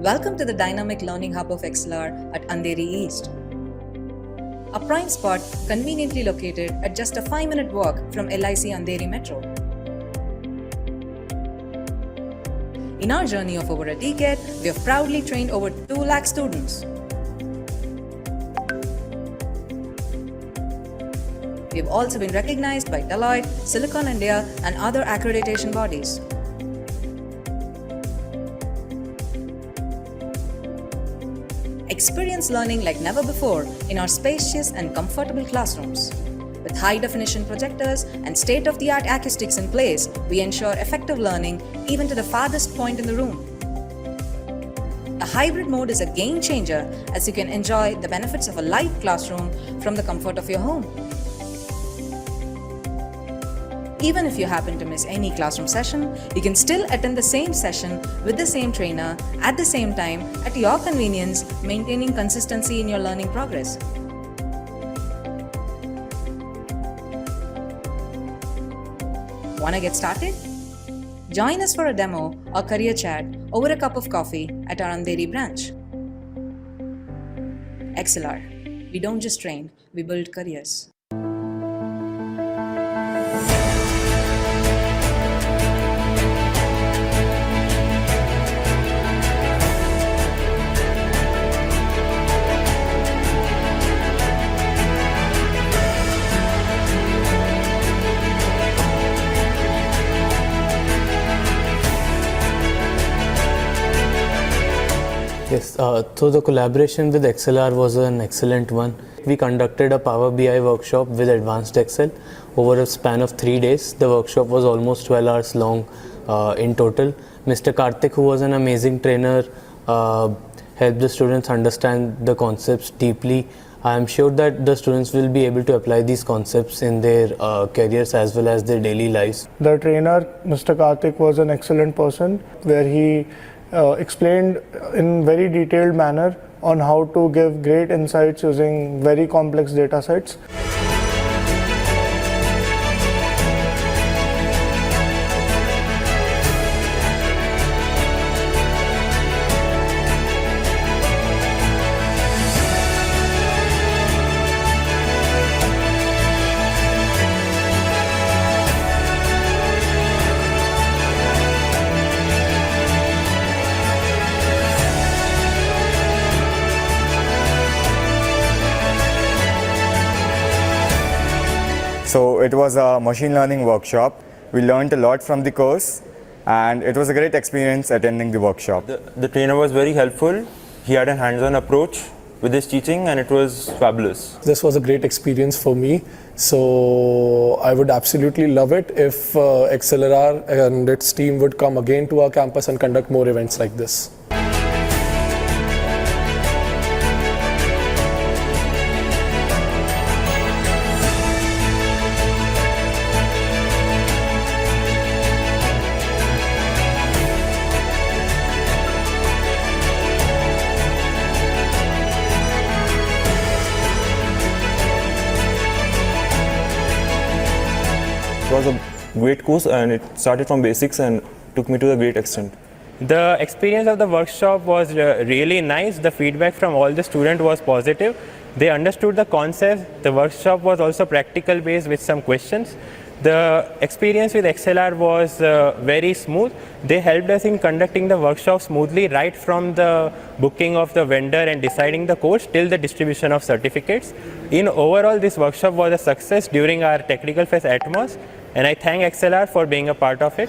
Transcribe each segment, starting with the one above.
Welcome to the dynamic learning hub of XLR at Andheri East. A prime spot conveniently located at just a 5-minute walk from LIC Andheri Metro. In our journey of over a decade, we have proudly trained over 2 lakh students. We have also been recognized by Deloitte, Silicon India, and other accreditation bodies. Experience learning like never before in our spacious and comfortable classrooms. With high-definition projectors and state-of-the-art acoustics in place, we ensure effective learning even to the farthest point in the room. A hybrid mode is a game changer as you can enjoy the benefits of a live classroom from the comfort of your home. Even if you happen to miss any classroom session, you can still attend the same session with the same trainer at the same time at your convenience, maintaining consistency in your learning progress. Wanna get started? Join us for a demo or career chat over a cup of coffee at our Andheri branch. XLR. We don't just train, we build careers. Yes, so the collaboration with XLR was an excellent one. We conducted a Power BI workshop with Advanced Excel over a span of 3 days. The workshop was almost 12 hours long in total. Mr. Karthik, who was an amazing trainer, helped the students understand the concepts deeply. I am sure that the students will be able to apply these concepts in their careers as well as their daily lives. The trainer, Mr. Karthik, was an excellent person where he explained in very detailed manner on how to give great insights using very complex data sets. So it was a machine learning workshop. We learned a lot from the course and it was a great experience attending the workshop. The trainer was very helpful. He had a hands-on approach with his teaching and it was fabulous. This was a great experience for me. So I would absolutely love it if XLR and its team would come again to our campus and conduct more events like this. It was a great course and it started from basics and took me to a great extent. The experience of the workshop was really nice. The feedback from all the students was positive. They understood the concept. The workshop was also practical based with some questions. The experience with XLR was very smooth. They helped us in conducting the workshop smoothly right from the booking of the vendor and deciding the course till the distribution of certificates. In overall, this workshop was a success during our Technical Fest Atmos, and I thank XLR for being a part of it.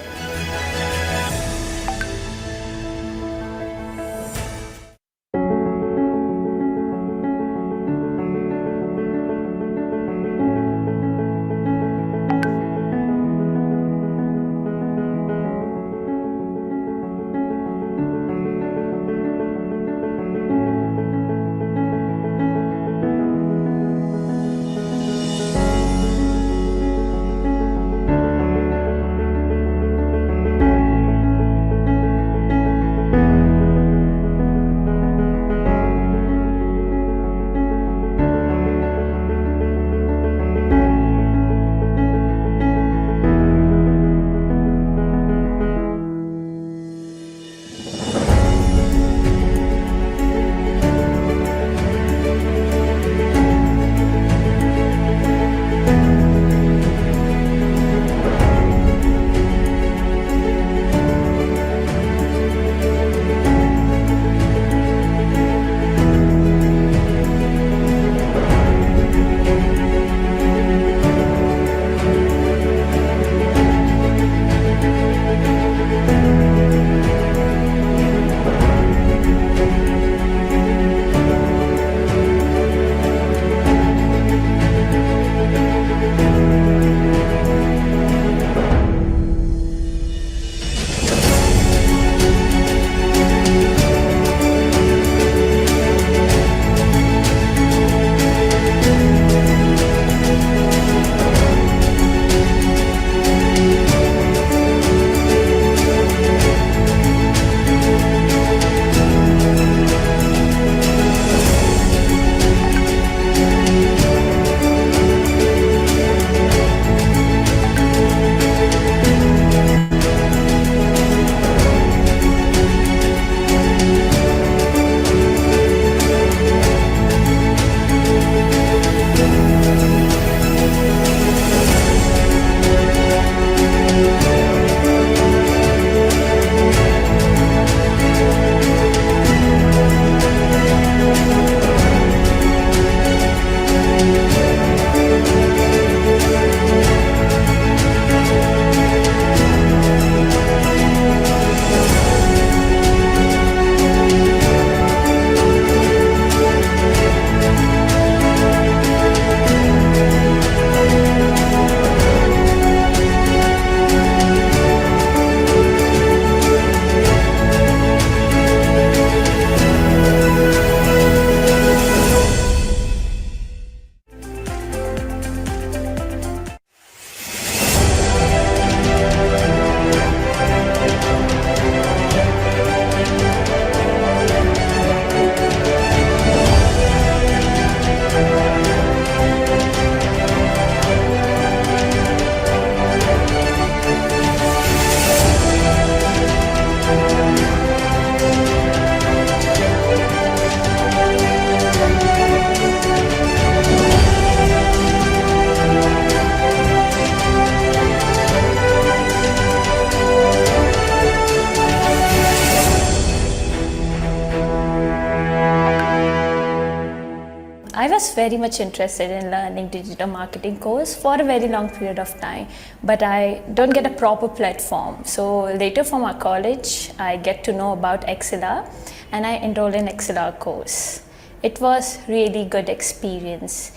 very much interested in learning digital marketing course for a very long period of time, but I don't get a proper platform. So later from our college, I get to know about XLR and I enrolled in XLR course. It was really good experience.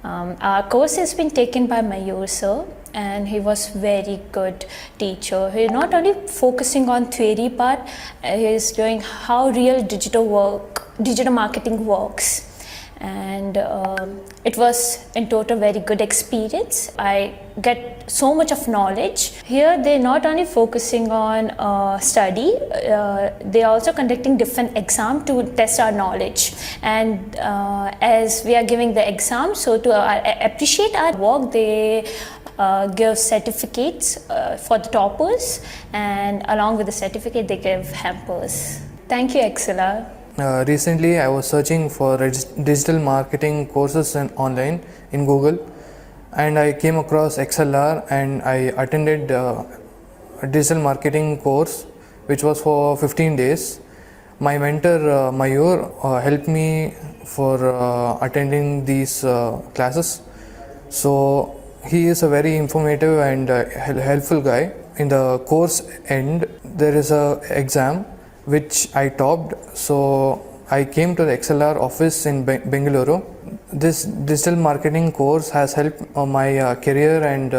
Our course has been taken by Mayur sir, and he was very good teacher. He not only focusing on theory part, he is doing how real digital marketing works, and it was in total very good experience. I get so much of knowledge. Here they not only focusing on study, they are also conducting different exam to test our knowledge, and as we are giving the exam, so to appreciate our work, they give certificates for the toppers, and along with the certificate they give hampers. Thank you, XLR. Recently, I was searching for digital marketing courses online in Google, and I came across XLR, and I attended a digital marketing course which was for 15 days. My mentor Mayur helped me for attending these classes. So he is a very informative and helpful guy. In the course end, there is a exam which I topped, so I came to the XLR office in Bengaluru. This digital marketing course has helped my career and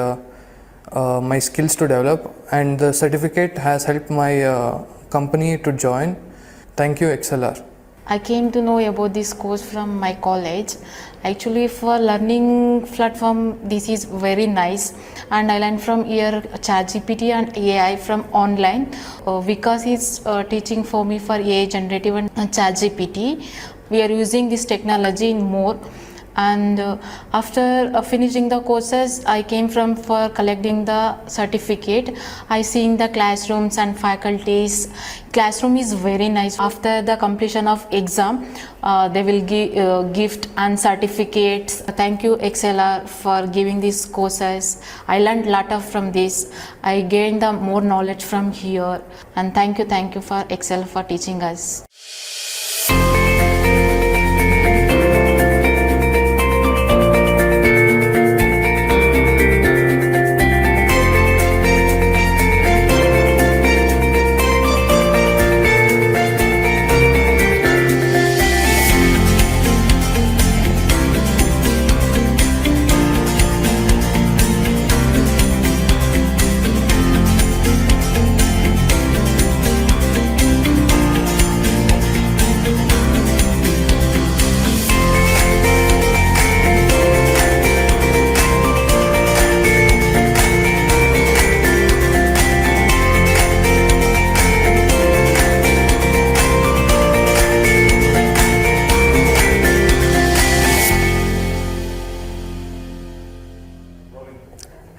my skills to develop, and the certificate has helped my company to join. Thank you, XLR. I came to know about this course from my college. Actually, for learning platform, this is very nice, and I learned from here ChatGPT and AI from online. Vikas is teaching for me for AI generative and ChatGPT. We are using this technology in more. And after finishing the courses, I came from for collecting the certificate. I seen the classrooms and faculties. Classroom is very nice. After the completion of exam, they will give gift and certificates. Thank you, XLR, for giving these courses. I learned a lot from this. I gained the more knowledge from here. And thank you for XLR for teaching us.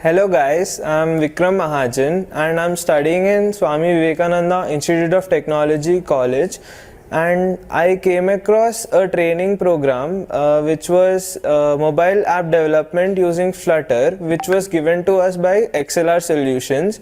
Hello guys, I'm Vikram Mahajan and I'm studying in Swami Vivekananda Institute of Technology College, and I came across a training program which was mobile app development using Flutter, which was given to us by XLR Solutions.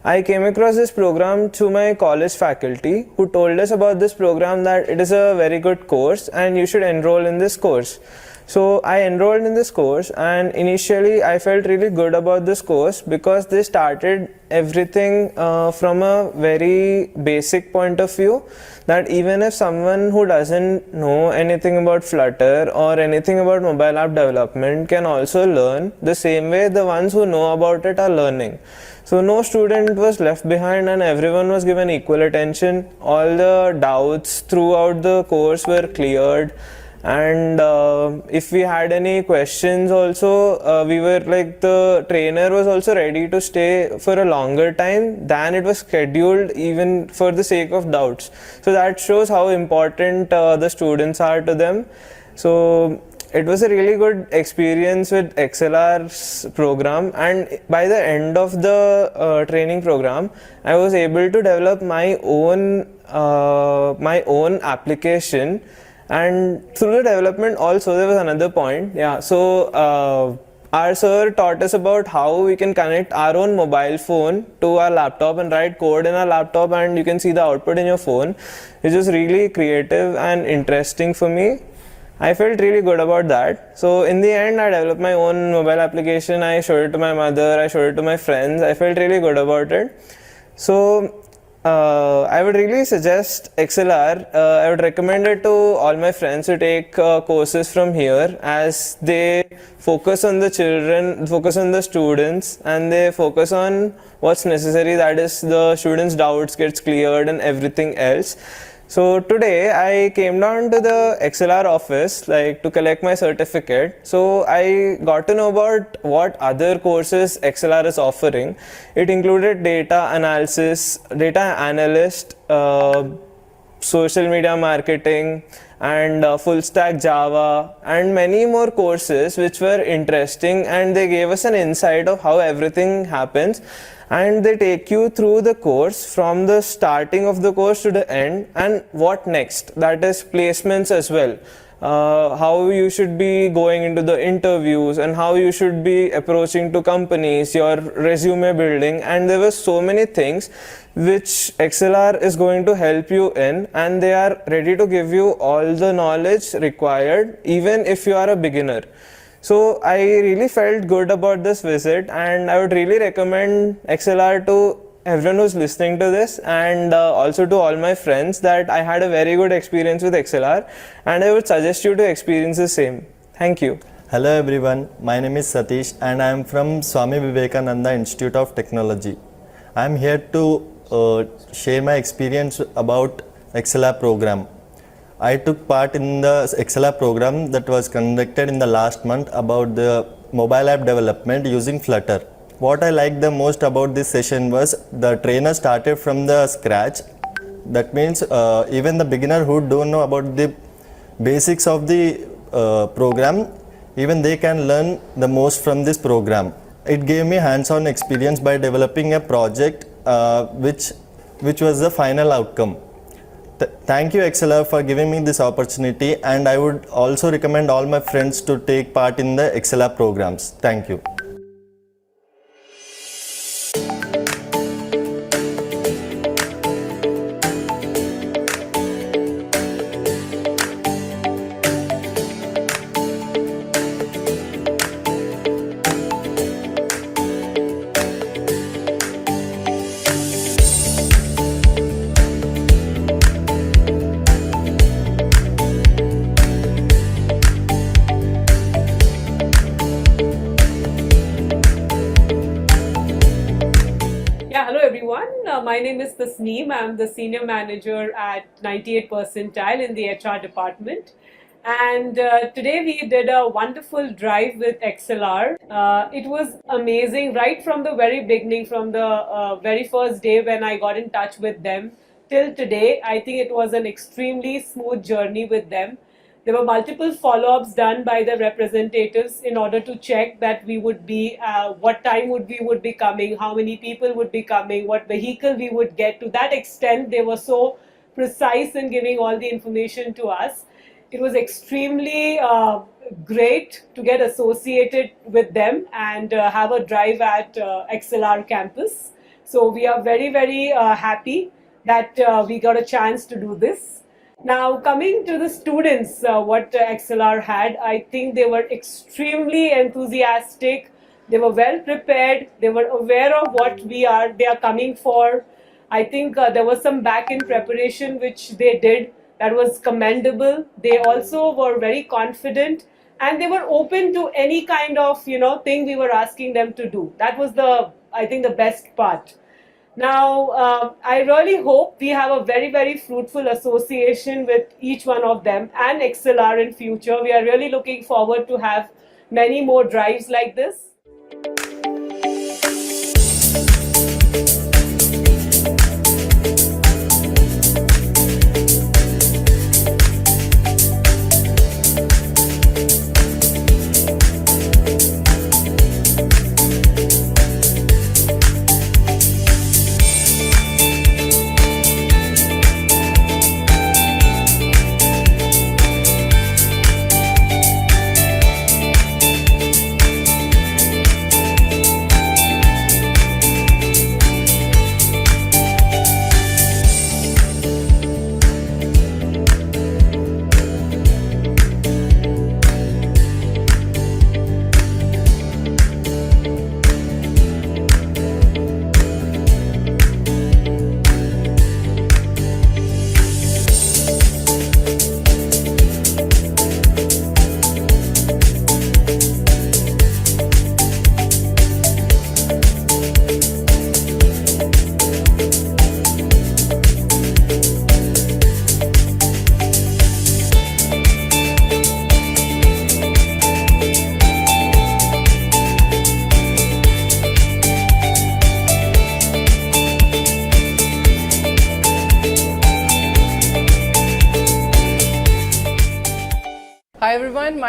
I came across this program through my college faculty, who told us about this program, that it is a very good course and you should enroll in this course. So I enrolled in this course, and initially I felt really good about this course because they started everything from a very basic point of view, that even if someone who doesn't know anything about Flutter or anything about mobile app development can also learn the same way the ones who know about it are learning. So no student was left behind and everyone was given equal attention. All the doubts throughout the course were cleared. And if we had any questions also, we were like, the trainer was also ready to stay for a longer time than it was scheduled, even for the sake of doubts. So that shows how important the students are to them. So it was a really good experience with XLR's program, and by the end of the training program, I was able to develop my own application. And through the development also, there was another point. So our sir taught us about how we can connect our own mobile phone to our laptop and write code in our laptop, and you can see the output in your phone, which was really creative and interesting for me. I felt really good about that. So in the end, I developed my own mobile application. I showed it to my mother, I showed it to my friends. I felt really good about it. So I would really suggest XLR. I would recommend it to all my friends to take courses from here, as they focus on the children, focus on the students, and they focus on what's necessary, that is the students' doubts gets cleared and everything else. So today I came down to the XLR office to collect my certificate. So I got to know about what other courses XLR is offering. It included data analysis, data analyst, social media marketing, and full stack Java, and many more courses which were interesting, and they gave us an insight of how everything happens. And they take you through the course from the starting of the course to the end, and what next, that is placements as well. How you should be going into the interviews and how you should be approaching to companies, your resume building, and there were so many things which XLR is going to help you in, and they are ready to give you all the knowledge required even if you are a beginner. So I really felt good about this visit, and I would really recommend XLR to everyone who's listening to this, and also to all my friends, that I had a very good experience with XLR, and I would suggest you to experience the same. Thank you. Hello everyone, my name is Satish and I am from Swami Vivekananda Institute of Technology. I am here to share my experience about XLR program. I took part in the XLR program that was conducted in the last month about the mobile app development using Flutter. What I liked the most about this session was the trainer started from the scratch. That means even the beginner who don't know about the basics of the program, even they can learn the most from this program. It gave me hands-on experience by developing a project which was the final outcome. Thank you XLR for giving me this opportunity, and I would also recommend all my friends to take part in the XLR programs. Thank you. My name is Tasneem. I'm the Senior Manager at 98 Percentile in the HR department. And today we did a wonderful drive with XLR. It was amazing right from the very beginning, from the very first day when I got in touch with them till today. I think it was an extremely smooth journey with them. There were multiple follow-ups done by the representatives in order to check that we would be, what time we would be coming, how many people would be coming, what vehicle we would get. To that extent, they were so precise in giving all the information to us. It was extremely great to get associated with them and have a drive at XLR campus. So we are very, very happy that we got a chance to do this. Now, coming to the students, what XLR had, I think they were extremely enthusiastic. They were well prepared. They were aware of what they are coming for. I think there was some back-end preparation which they did that was commendable. They also were very confident, and they were open to any kind of thing we were asking them to do. That was I think the best part. Now, I really hope we have a very, very fruitful association with each one of them and XLR in future. We are really looking forward to have many more drives like this.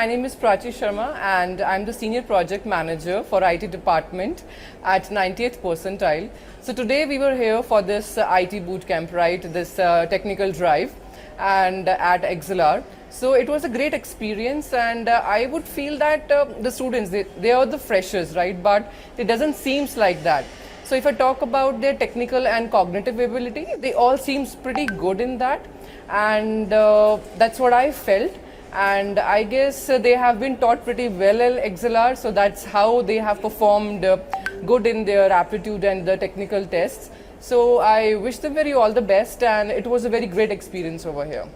my name is Prachi Sharma and I'm the Senior Project Manager for IT Department at 90th percentile. So today we were here for this IT bootcamp, right, this technical drive and at XLR. So it was a great experience and I would feel that the students, they are the freshers, right, but it doesn't seem like that. So if I talk about their technical and cognitive ability, they all seems pretty good in that, and that's what I felt. And I guess they have been taught pretty well at XLR, so that's how they have performed good in their aptitude and the technical tests. So I wish them very all the best, and it was a very great experience over here.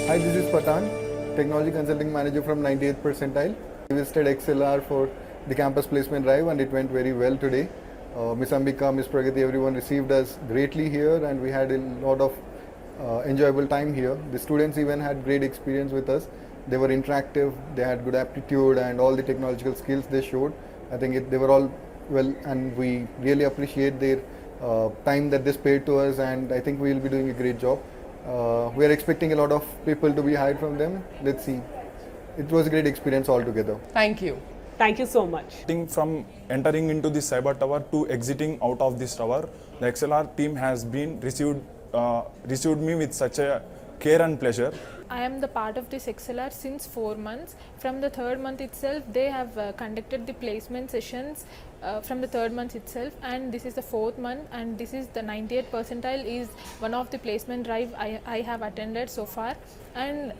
Hi, this is Patan, Technology Consulting Manager from 98th percentile. We visited XLR for the campus placement drive and it went very well today. Miss Ambika, Miss Pragati, everyone received us greatly here and we had a lot of enjoyable time here. The students even had great experience with us. They were interactive, they had good aptitude and all the technological skills they showed. I think they were all well and we really appreciate their time that they spared to us, and I think we will be doing a great job. We are expecting a lot of people to be hired from them. Let's see. It was a great experience altogether. Thank you. Thank you so much. From entering into the cyber tower to exiting out of this tower, the XLR team has been received me with such a care and pleasure. I am the part of this XLR since 4 months. From the third month itself, they have conducted the placement sessions from the third month itself, and this is the fourth month, and this is the 98th percentile is one of the placement drive I have attended so far, and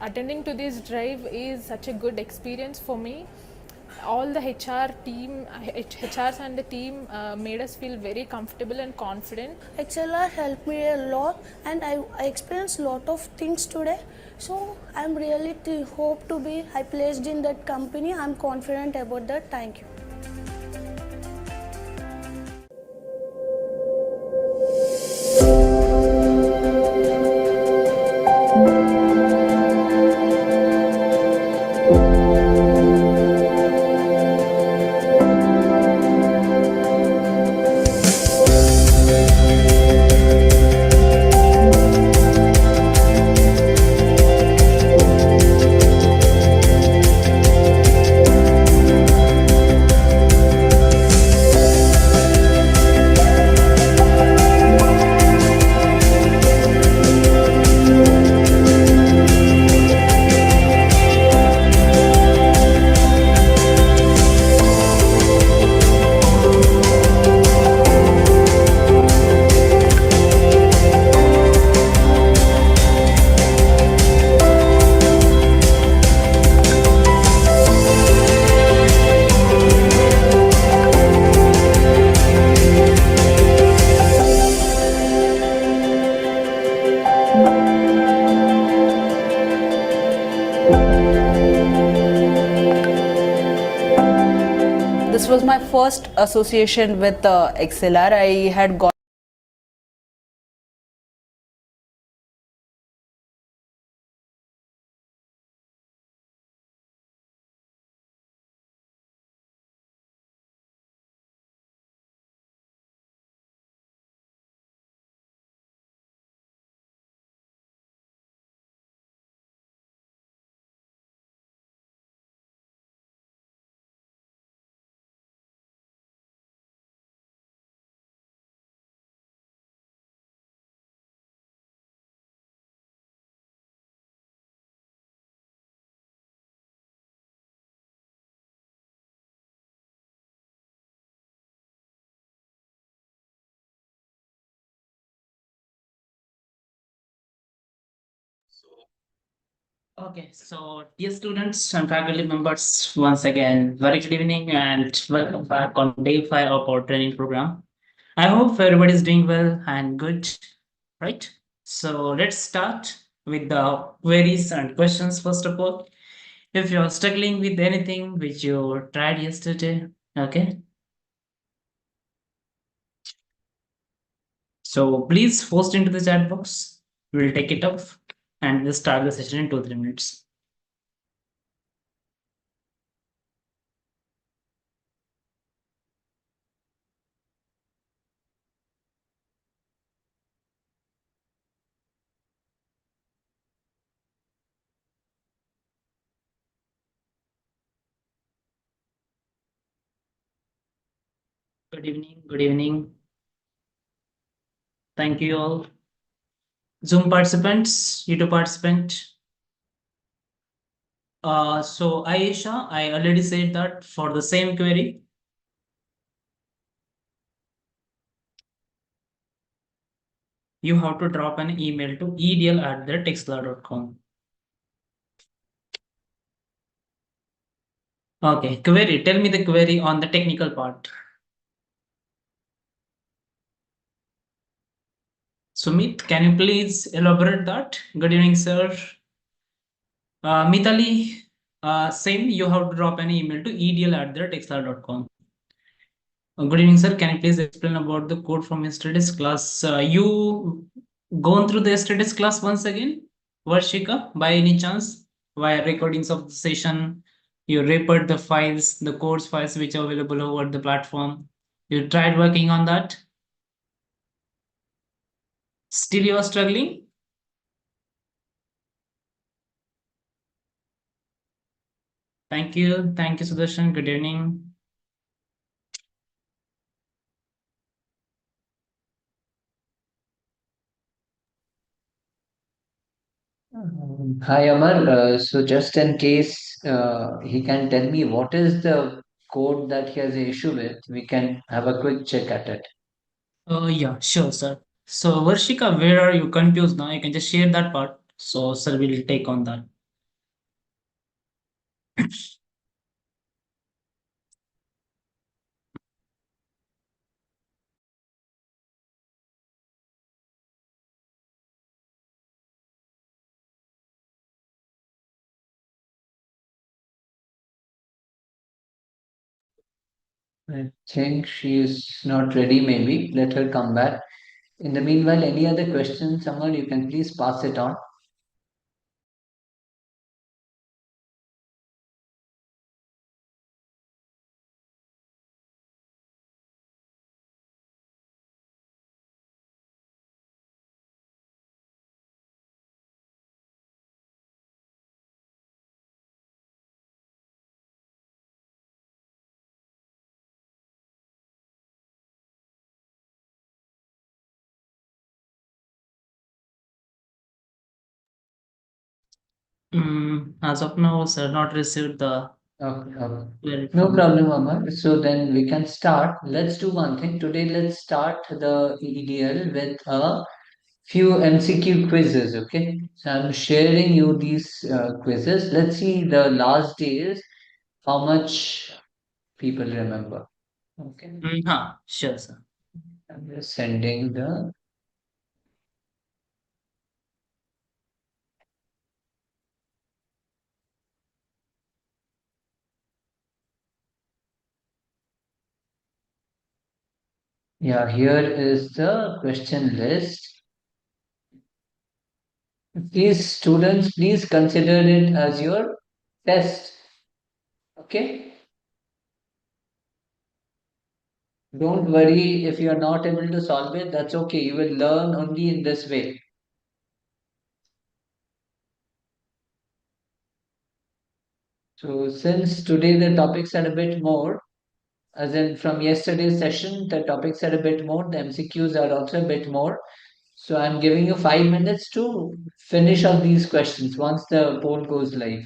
attending to this drive is such a good experience for me. All the HRs and the team made us feel very comfortable and confident. XLR helped me a lot and I experienced a lot of things today. So I'm really hope to be placed in that company. I'm confident about that. Thank you. This was my first association with XLR. I had got Okay, so dear students and faculty members, once again, very good evening and welcome back on day 5 of our training program. I hope everybody is doing well and good, right? So let's start with the queries and questions first of all. If you're struggling with anything which you tried yesterday, okay, so please post into the chat box. We'll take it up and we'll start the session in 2-3 minutes. Good evening. Good evening. Thank you all. Zoom participants, YouTube participant. So Aisha, I already said that for the same query, you have to drop an email to edl@textla.com. Okay, query. Tell me the query on the technical part. Sumit, can you please elaborate that? Good evening, sir. Mitali, same, you have to drop an email to edl@textla.com. Good evening, sir. Can you please explain about the code from yesterday's class? You gone through the yesterday's class once again, Varshika, by any chance, via recordings of the session? You reported the files, the course files which are available over the platform. You tried working on that. Still, you are struggling. Thank you. Thank you, Sudarshan. Good evening. Hi Amar, so just in case he can tell me what is the code that he has an issue with, we can have a quick check at it. Yeah, sure, sir. So, Varshika, where are you confused now? You can just share that part. So, sir will take on that. I think she is not ready, maybe. Let her come back. In the meanwhile, any other questions, Amar, you can please pass it on. As of now, sir, not received the Okay, okay. query No from. problem, Amar. So then we can start. Let's do one thing. Today, let's start the EDL with a few MCQ quizzes, okay? So I'm sharing you these quizzes. Let's see the last days, how much people remember. Okay. Sure, sir. I'm just sending the. Yeah, here is the question list. Please, students, please consider it as your test. Okay? Don't worry if you are not able to solve it, that's okay. You will learn only in this way. So, since today the topics are a bit more, as in from yesterday's session, the topics are a bit more, the MCQs are also a bit more. So, I'm giving you 5 minutes to finish all these questions once the poll goes live.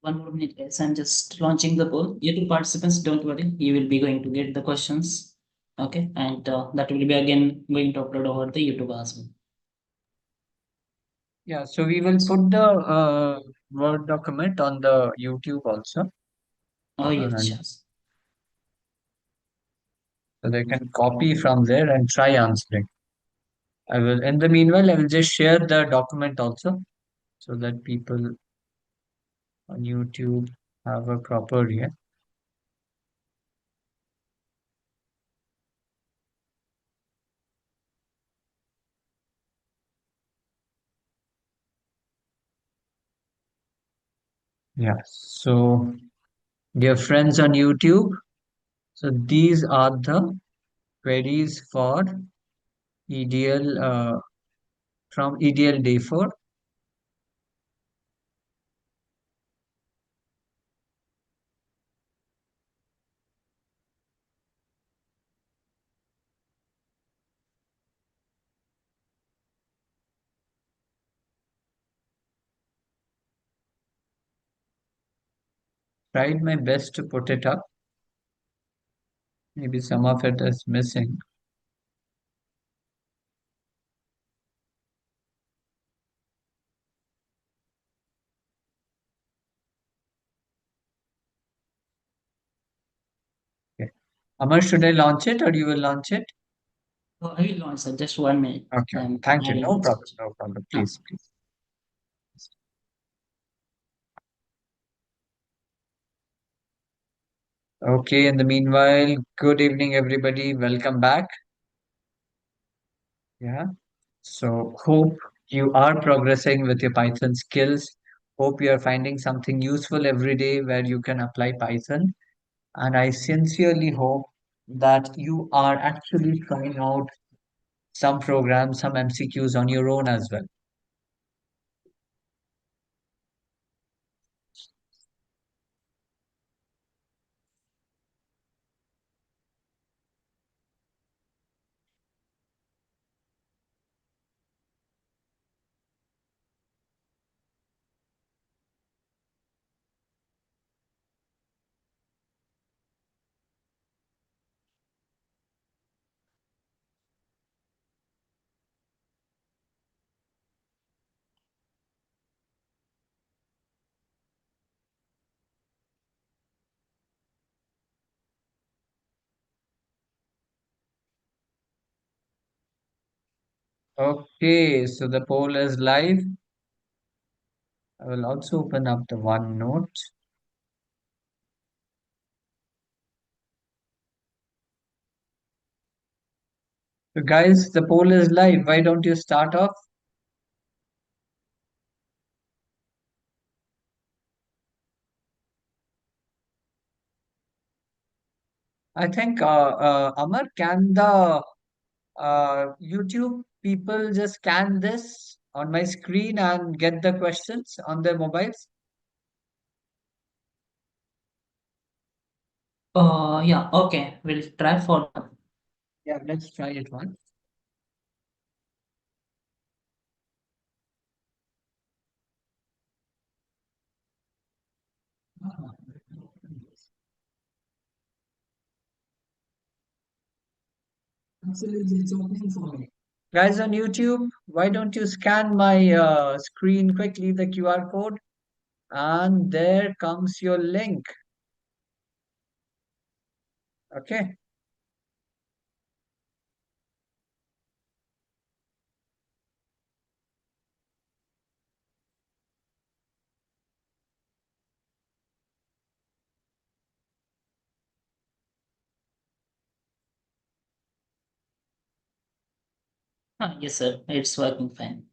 One more minute, guys. I'm just launching the poll. You two participants, don't worry. You will be going to get the questions. Okay, and that will be again going to upload over the YouTube as well. Yeah, so we will put the Word document on the YouTube also. Oh, yes, And sure. so they can copy from there and try answering. I will, in the meanwhile, I will just share the document also so that people on YouTube have a proper view. Yeah, so dear friends on YouTube, so these are the queries for EDL from EDL Day 4. Tried my best to put it up. Maybe some of it is missing. Okay. Amar, should I launch it or you will launch it? Oh, I will launch, sir. Just 1 minute. Okay, I'm thank you. adding No it. problem, no problem. Please, please. Okay, in the meanwhile, good evening, everybody. Welcome back. Yeah. So, hope you are progressing with your Python skills. Hope you are finding something useful every day where you can apply Python. And I sincerely hope that you are actually trying out some programs, some MCQs on your own as well. Okay, so the poll is live. I will also open up the OneNote. So guys, the poll is live. Why don't you start off? I think, Amar, can the YouTube people just scan this on my screen and get the questions on their mobiles? Yeah, okay. We'll try for that. Yeah, let's try it once. Absolutely, it's opening for me. Guys on YouTube, why don't you scan my screen quickly, the QR code, and there comes your link. Okay. Yes, sir. It's working fine.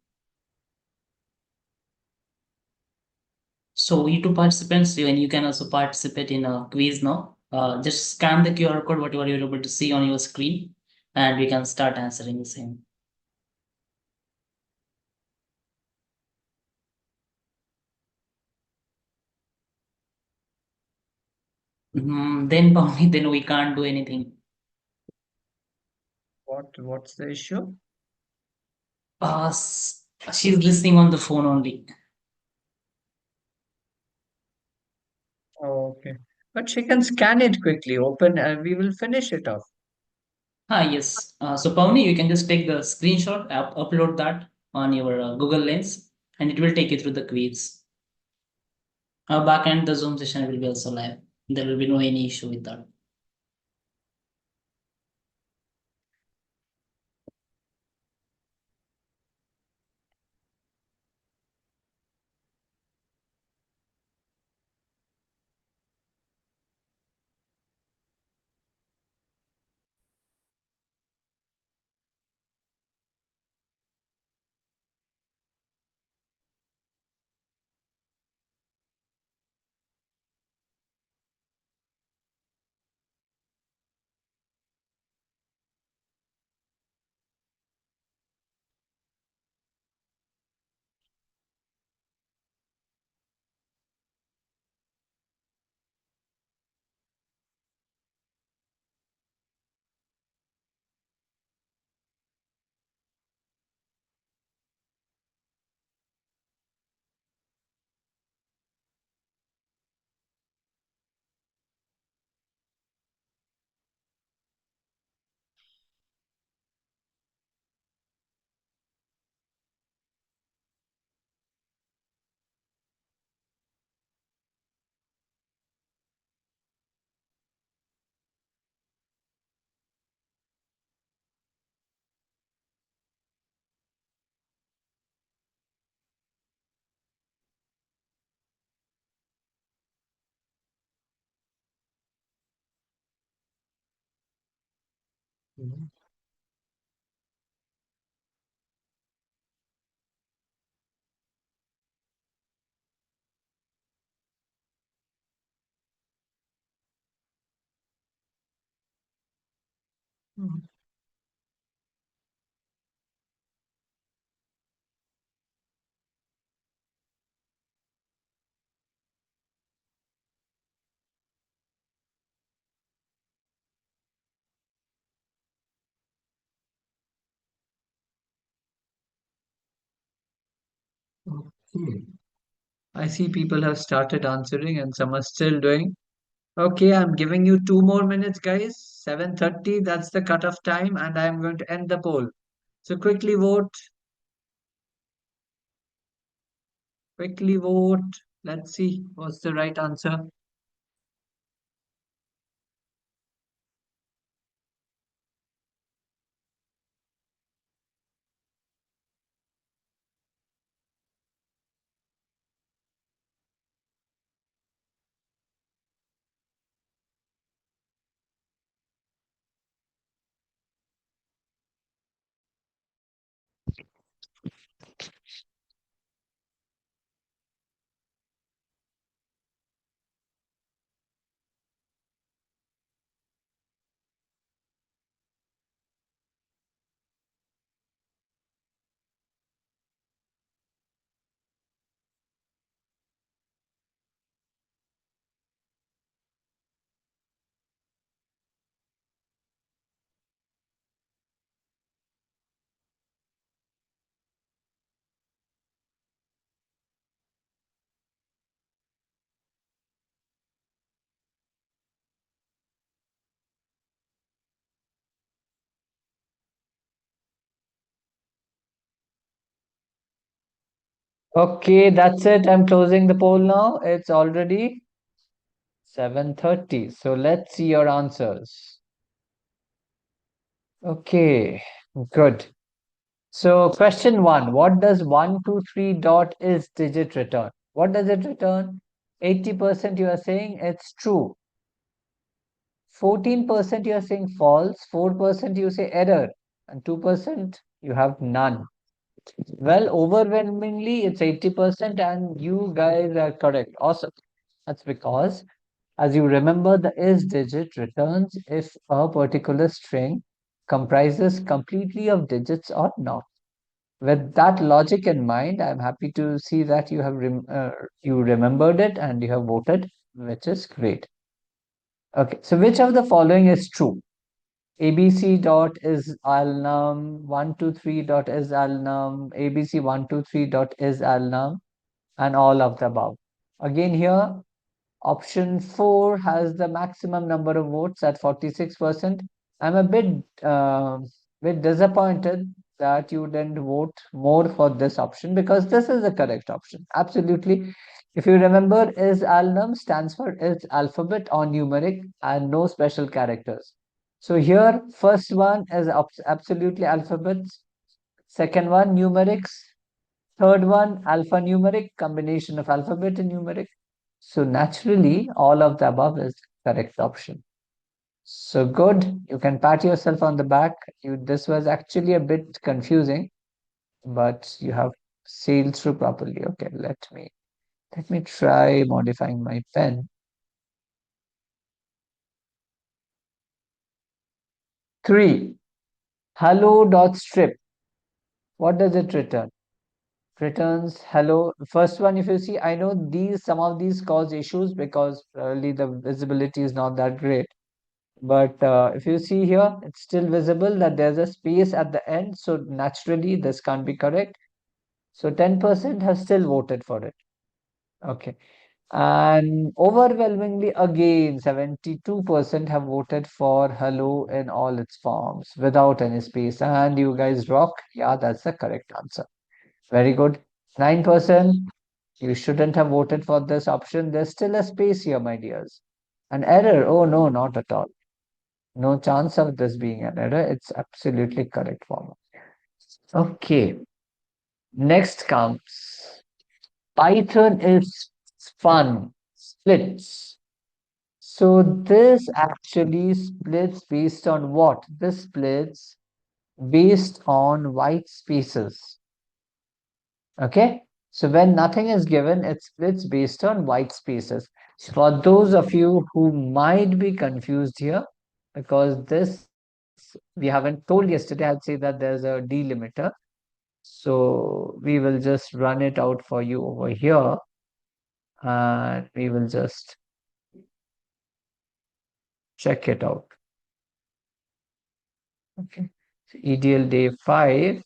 So you two participants, and you can also participate in a quiz now. Just scan the QR code, whatever you're able to see on your screen, and we can start answering the same. Then Bhavani, then we can't do anything. What's the issue? She's listening on the phone only. Okay. But she can scan it quickly, open, and we will finish it off. Yes. So Pavni, you can just take the screenshot, upload that on your Google Lens, and it will take you through the quiz. Back end, the Zoom session will be also live. There will be no any issue with that. Okay. I see people have started answering and some are still doing. Okay, I'm giving you 2 more minutes, guys. 7:30, that's the cutoff time, and I'm going to end the poll. So quickly vote. Quickly vote. Let's see what's the right answer. Okay, that's it. I'm closing the poll now. It's already 7:30. So let's see your answers. Okay, good. So question one, what does 123 dot is digit return? What does it return? 80% you are saying it's true. 14% you are saying false. 4% you say error. And 2% you have none. Well, overwhelmingly it's 80% and you guys are correct. Awesome. That's because, as you remember, the is digit returns if a particular string comprises completely of digits or not. With that logic in mind, I'm happy to see that you have you remembered it and you have voted, which is great. Okay, so which of the following is true? ABC dot is alnum, 123 dot is alnum, ABC 123 dot is alnum, and all of the above. Again here, Option 4 has the maximum number of votes at 46%. I'm a bit disappointed that you didn't vote more for this option because this is the correct option. Absolutely. If you remember, is alnum stands for is alphabet or numeric and no special characters. So here, first one is absolutely alphabets. Second one, numerics. Third one, alphanumeric, combination of alphabet and numeric. So naturally, all of the above is the correct option. So good. You can pat yourself on the back. This was actually a bit confusing, but you have sailed through properly. Okay, let me try modifying my pen. 3. Hello.strip. What does it return? Returns hello. First one, if you see, I know some of these cause issues because probably the visibility is not that great. But if you see here, it's still visible that there's a space at the end. So naturally, this can't be correct. So 10% has still voted for it. Okay. And overwhelmingly, again, 72% have voted for hello in all its forms without any space. And you guys rock. Yeah, that's the correct answer. Very good. 9%, you shouldn't have voted for this option. There's still a space here, my dears. An error? Oh, no, not at all. No chance of this being an error. It's absolutely correct format. Okay. Next comes Python is fun. Splits. So this actually splits based on what? This splits based on white spaces. Okay. So when nothing is given, it splits based on white spaces. For those of you who might be confused here, because this we haven't told yesterday, I'd say that there's a delimiter. So we will just run it out for you over here. And we will just check it out. Okay. So EDL day 5.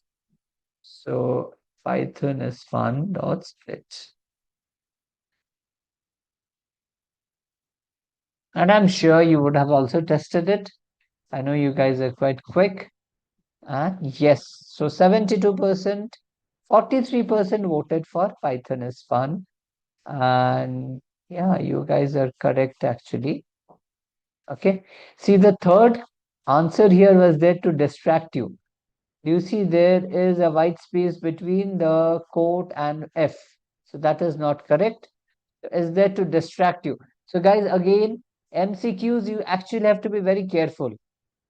So Python is fun dot split. And I'm sure you would have also tested it. I know you guys are quite quick. And yes, so 72%, 43% voted for Python is fun. And yeah, you guys are correct actually. Okay. See, the third answer here was there to distract you. Do you see there is a white space between the quote and F? So that is not correct. Is there to distract you. So guys, again, MCQs, you actually have to be very careful.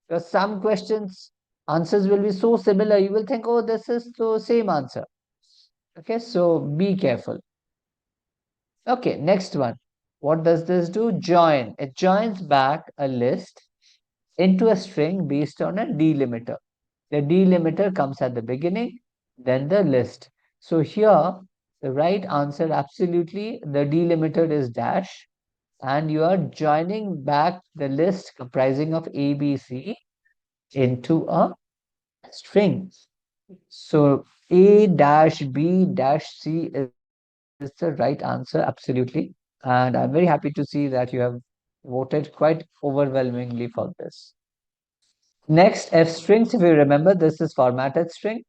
Because some questions, answers will be so similar, you will think, oh, this is the same answer. Okay, so be careful. Okay, next one. What does this do? Join. It joins back a list into a string based on a delimiter. The delimiter comes at the beginning, then the list. So here, the right answer, absolutely, the delimiter is dash, and you are joining back the list comprising of A, B, C into a string. So A dash B dash C is the right answer, absolutely. And I'm very happy to see that you have voted quite overwhelmingly for this. Next, F strings, if you remember, this is formatted string.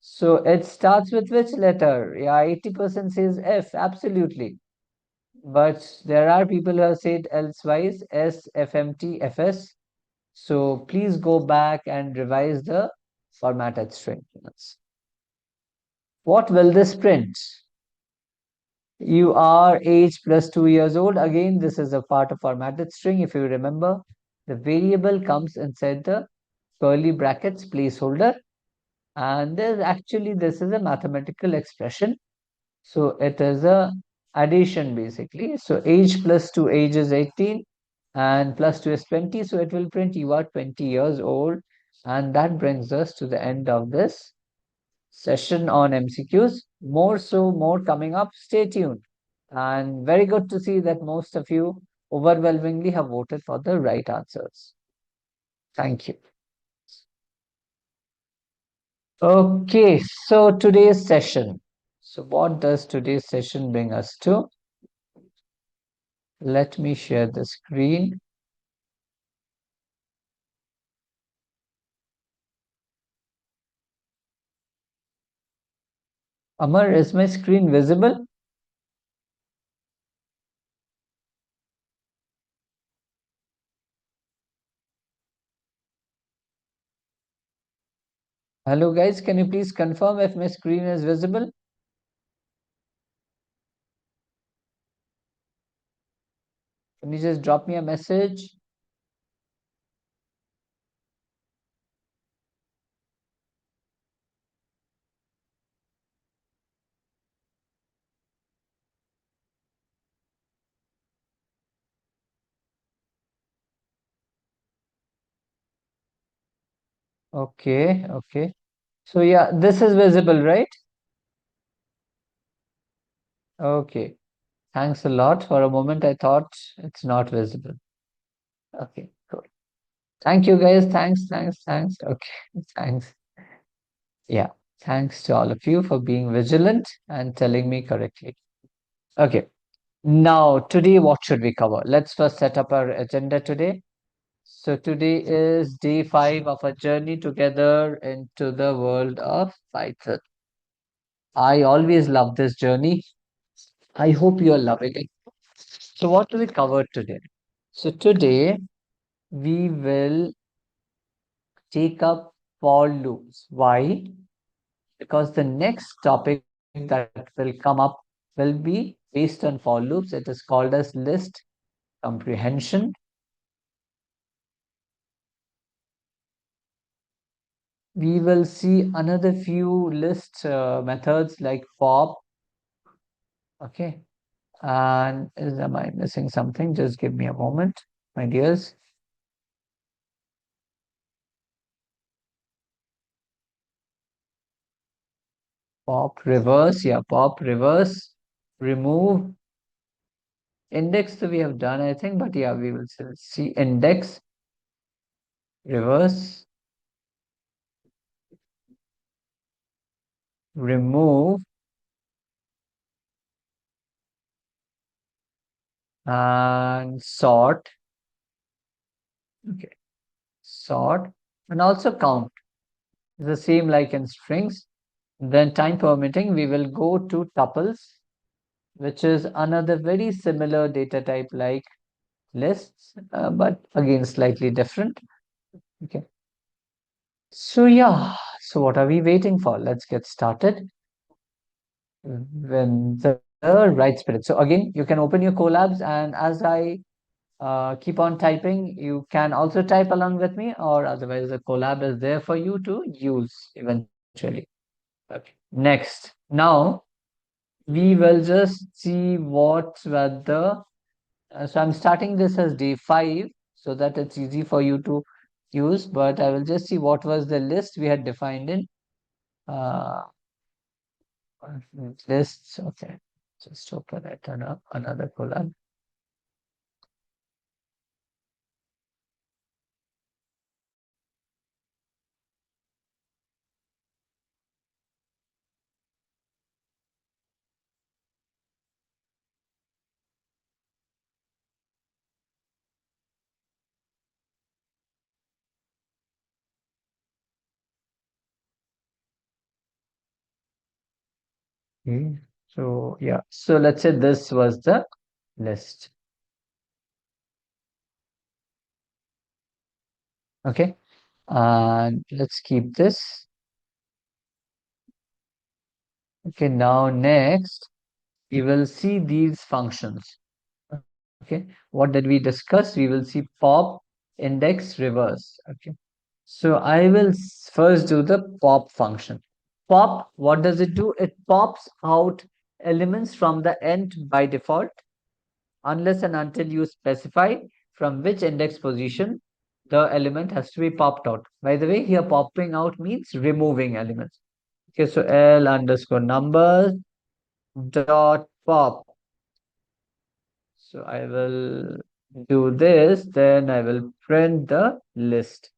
So it starts with which letter? Yeah, 80% says F, absolutely. But there are people who have said elsewise, S, FMT, FS. So please go back and revise the formatted string. What will this print? You are age plus 2 years old. Again, this is a part of formatted string. If you remember, the variable comes inside the curly brackets placeholder. And there's actually, this is a mathematical expression. So it is a addition basically. So age plus 2, age is 18 and plus 2 is 20. So it will print you are 20 years old. And that brings us to the end of this session on MCQs. More coming up. Stay tuned. And very good to see that most of you overwhelmingly have voted for the right answers. Thank you. Okay, so today's session. So what does today's session bring us to? Let me share the screen. Amar, is my screen visible? Hello guys, can you please confirm if my screen is visible? Can you just drop me a message? Okay, okay. So yeah, this is visible, right? Okay. Thanks a lot. For a moment, I thought it's not visible. Okay, cool. Thank you guys. Thanks. Okay, thanks. Yeah, thanks to all of you for being vigilant and telling me correctly. Okay, now today what should we cover? Let's first set up our agenda today. So today is day 5 of our journey together into the world of Python. I always love this journey. I hope you are loving it. So what do we cover today? So today we will take up for loops. Why? Because the next topic that will come up will be based on for loops. It is called as list comprehension. We will see another few list methods like pop. Okay. And am I missing something? Just give me a moment, my dears. Pop reverse, yeah, pop reverse, remove. Index we have done, I think, but yeah, we will still see index, reverse, remove, and sort. Okay, sort, and also count. It's the same like in strings. Then time permitting, we will go to tuples, which is another very similar data type like lists, but again slightly different. Okay. So yeah, so what are we waiting for? Let's get started. When the right spirit. So again, you can open your collabs, and as I keep on typing, you can also type along with me, or otherwise the collab is there for you to use eventually. Okay. Next, now we will just see what were the. So I'm starting this as day 5 so that it's easy for you to use. But I will just see what was the list we had defined in lists. Okay, just open it on another collab. Okay. So yeah, so let's say this was the list. Okay, and let's keep this. Okay, now next we will see these functions. Okay, what did we discuss? We will see pop, index, reverse. Okay, so I will first do the pop function. Pop, what does it do? It pops out elements from the end by default, unless and until you specify from which index position the element has to be popped out. By the way, here popping out means removing elements. Okay, so L underscore numbers dot pop. So I will do this, then I will print the list.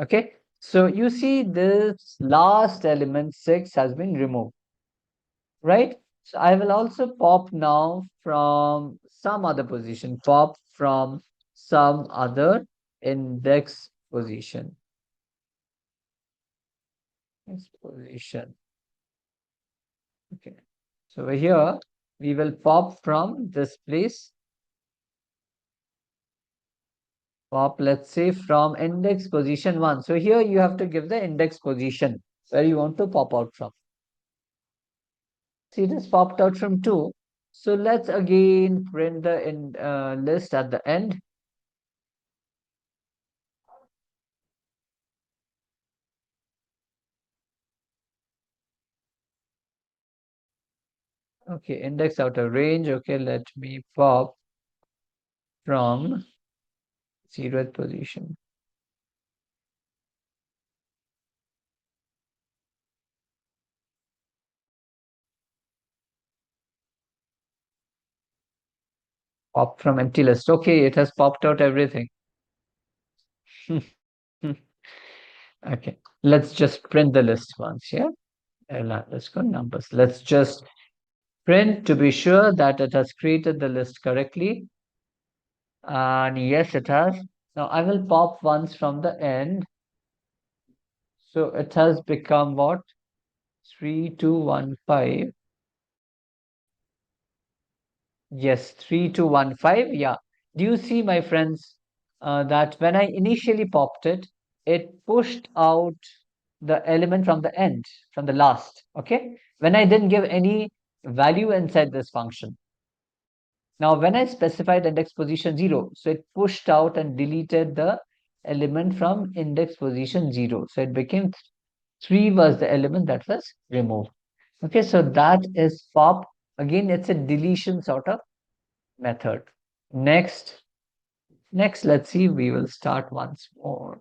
Okay, so you see this last element 6 has been removed. right? So I will also pop now from some other position, pop from some other index position. Next position. Okay. So over here, we will pop from this place. Pop, let's say from index position 1. So here you have to give the index position where you want to pop out from. See, this popped out from 2. So let's again print the list at the end. Okay, index outer range. Okay, let me pop from 0th position. Pop from empty list. Okay, it has popped out everything. Okay, let's just print the list once, yeah? Let's go numbers. Let's just print to be sure that it has created the list correctly. And yes, it has. Now I will pop once from the end. So it has become what? 3215. Yes, 3215. Yeah. Do you see, my friends, that when I initially popped it, it pushed out the element from the end, from the last. Okay. When I didn't give any value inside this function. Now, when I specified index position 0, so it pushed out and deleted the element from index position 0. So it became 3 was the element that was removed. Okay, so that is pop. Again, it's a deletion sort of method. Next, let's see, we will start once more.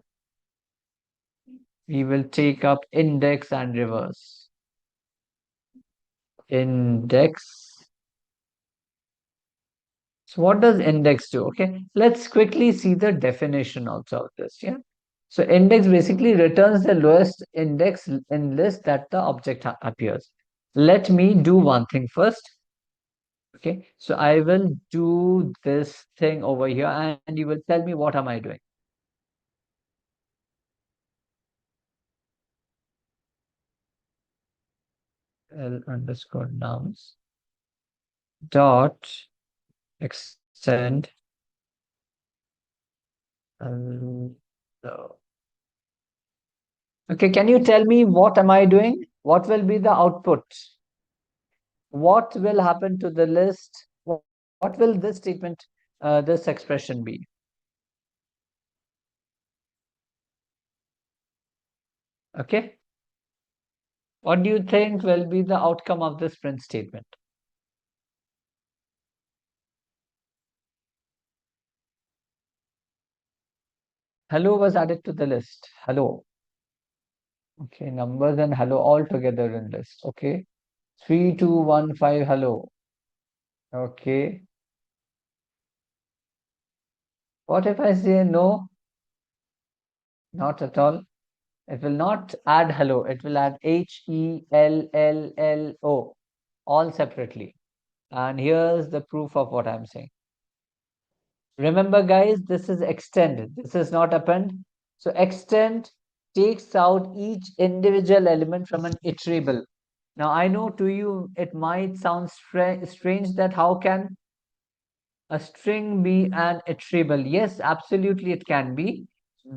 We will take up index and reverse. Index. So what does index do? Okay, let's quickly see the definition also of this. Yeah. So index basically returns the lowest index in list that the object appears. Let me do one thing first. Okay, so I will do this thing over here and you will tell me what am I doing. L underscore nums dot extend so. Okay, can you tell me what am I doing? What will be the output? What will happen to the list? What will this statement, this expression be? Okay. What do you think will be the outcome of this print statement? Hello was added to the list. Hello. Okay, numbers and hello all together in list. Okay. 3215 hello. Okay. What if I say no? Not at all. It will not add hello. It will add HELLLO all separately. And here's the proof of what I'm saying. Remember, guys, this is extend. This is not append. So extend takes out each individual element from an iterable. Now, I know to you it might sound strange that how can a string be an iterable? Yes, absolutely it can be,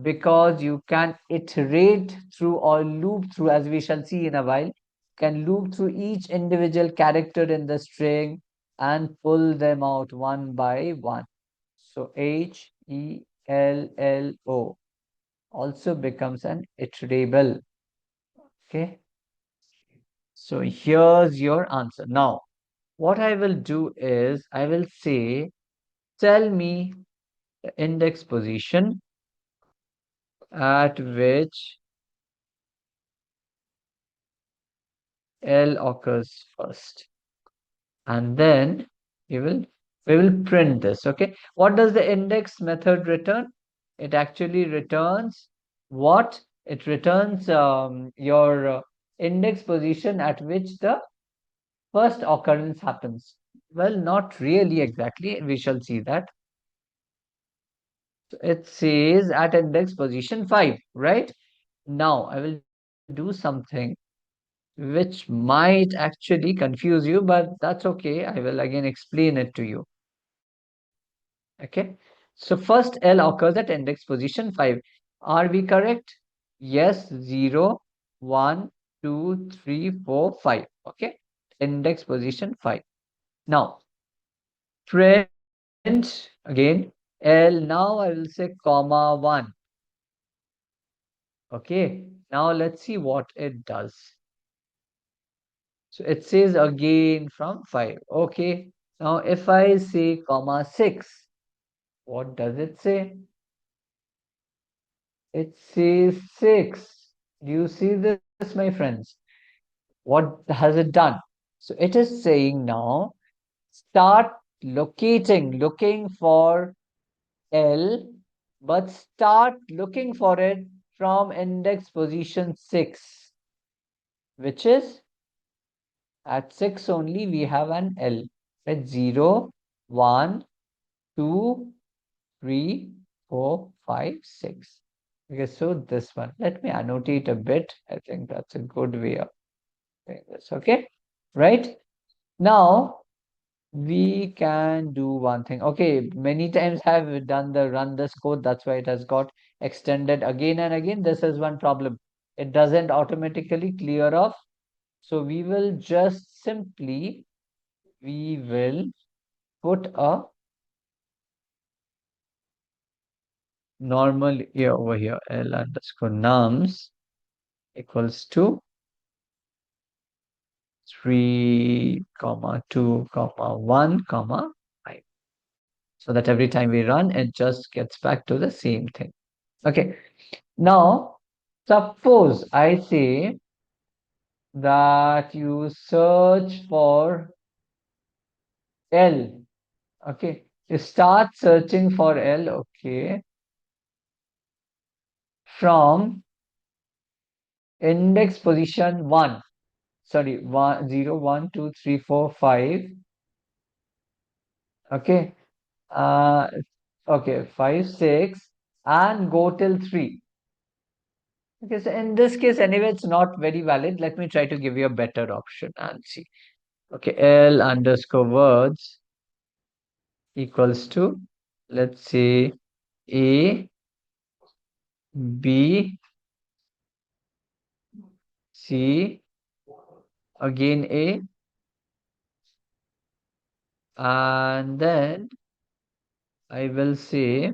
because you can iterate through or loop through, as we shall see in a while, can loop through each individual character in the string and pull them out one by one. So HELLO also becomes an iterable. Okay. So here's your answer. Now, what I will do is I will say, tell me the index position at which L occurs first. And then we will print this. Okay. What does the index method return? It actually returns what? It returns your index position at which the first occurrence happens? Well, not really exactly. We shall see that. So it says at index position 5, right? Now I will do something which might actually confuse you, but that's okay. I will again explain it to you. Okay. So first L occurs at index position 5. Are we correct? Yes, 0, 1, 2, 3, 4, 5. Okay. Index position 5. Now, trend again, L. Now I will say comma 1. Okay. Now let's see what it does. So it says again from 5. Okay. Now if I say comma 6, what does it say? It says 6. Do you see this, my friends? What has it done? So it is saying now start looking for L, but start looking for it from index position 6, which is at 6 only we have an L. At 0, 1, 2, 3, 4, 5, 6. Okay, so this one. Let me annotate a bit. I think that's a good way of doing this. Okay, right? Now we can do one thing. Okay, many times have done the run this code. That's why it has got extended again and again. This is one problem. It doesn't automatically clear off. So we will just simply, we will put a normal here over here, L underscore nums equals to 3, comma 2, comma 1, comma 5. So that every time we run, it just gets back to the same thing. Okay. Now, suppose I say that you search for L. Okay. You start searching for L. Okay. From index position 1. Sorry, 1, 0, 1, 2, 3, 4, 5. Okay. Okay, 5, 6, and go till 3. Okay, so in this case, anyway, it's not very valid. Let me try to give you a better option and see. Okay, L underscore words equals to, let's say, A, B, C, again A, and then I will say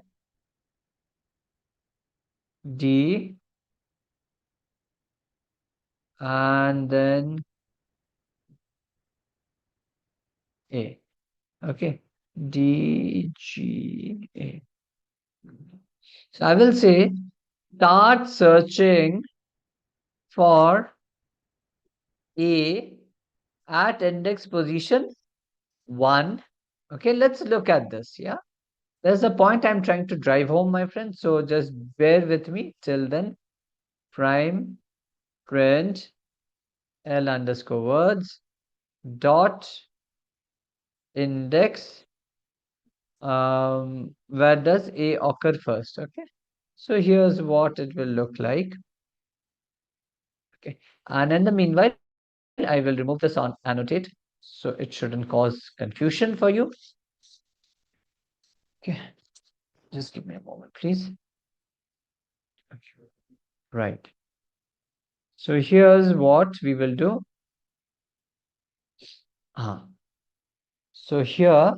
D, and then A. Okay, D, G, A. So I will say start searching for A at index position 1. Okay, let's look at this. Yeah, there's a point I'm trying to drive home, my friend. So just bear with me till then. Prime print L underscore words dot index. Where does A occur first? Okay, so here's what it will look like. Okay, and in the meanwhile, I will remove this on annotate so it shouldn't cause confusion for you. Okay, just give me a moment, please. Okay. Right. So here's what we will do. So here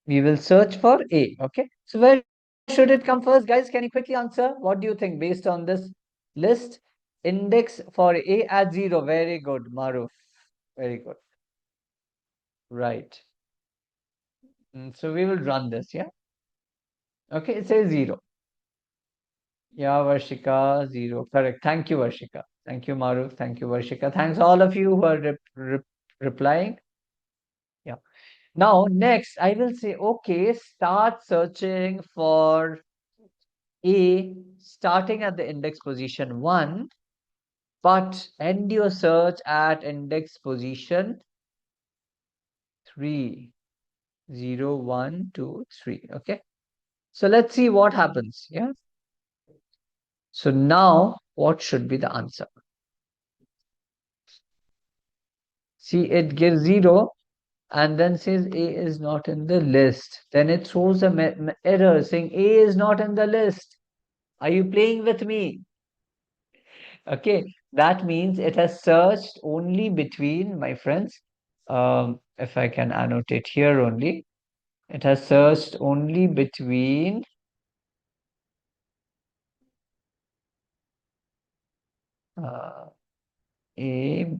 we will search for A. Okay. So where should it come first, guys? Can you quickly answer? What do you think based on this list? Index for A at 0. Very good, Maruf. Very good. Right. So we will run this, yeah? Okay, it says 0. Yeah, Varshika, 0. Correct. Thank you, Varshika. Thank you, Maruf. Thank you, Varshika. Thanks all of you who are replying. Yeah. Now, next, I will say, okay, start searching for A starting at the index position 1, but end your search at index position 3, 0, 1, 2, 3. Okay. So let's see what happens. Yeah. So now what should be the answer? See, it gives 0 and then says A is not in the list. Then it throws a error saying A is not in the list. Are you playing with me? Okay, that means it has searched only between, my friends, if I can annotate here only, it has searched only between A,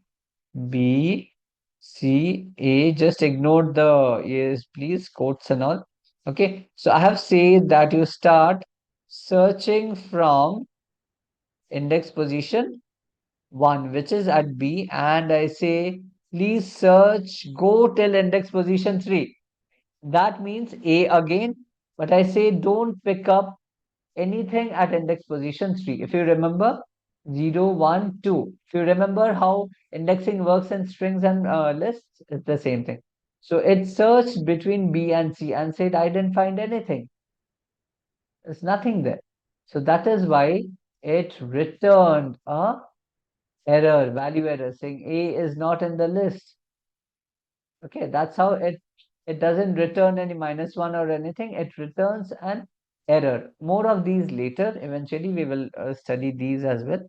B, C, A. Just ignore the A's, please, quotes and all. Okay, so I have said that you start searching from index position 1, which is at B, and I say, please search, go till index position 3. That means A again, but I say don't pick up anything at index position 3. If you remember, 0, 1, 2. If you remember how indexing works in strings and lists, it's the same thing. So it searched between B and C and said, I didn't find anything. There's nothing there. So that is why it returned a error, value error, saying A is not in the list. Okay, that's how it doesn't return any -1 or anything. It returns an error. More of these later. Eventually, we will study these as well.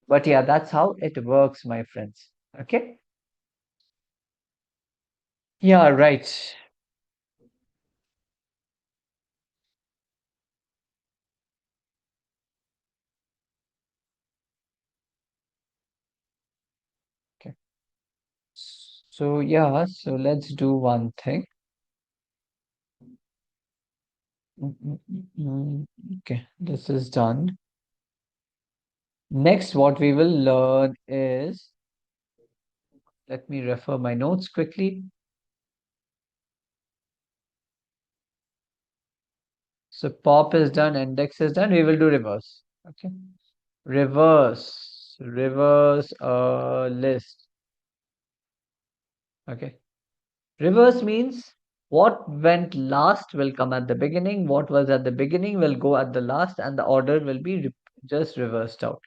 But yeah, that's how it works, my friends. Okay. Yeah, right. Okay. So yeah, so let's do one thing. Okay, this is done. Next, what we will learn is, let me refer my notes quickly. So pop is done, index is done. We will do reverse. Okay. Reverse list. Okay. Reverse means what went last will come at the beginning. What was at the beginning will go at the last, and the order will be just reversed out.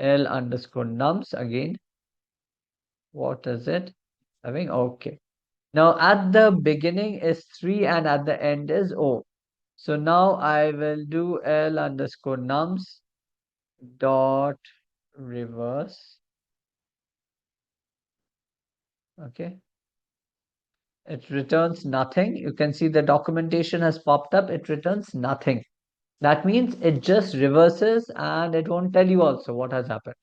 L underscore nums again. What is it? Having okay. Now at the beginning is 3 and at the end is O. So now I will do L underscore nums dot reverse. Okay. It returns nothing. You can see the documentation has popped up. It returns nothing. That means it just reverses and it won't tell you also what has happened.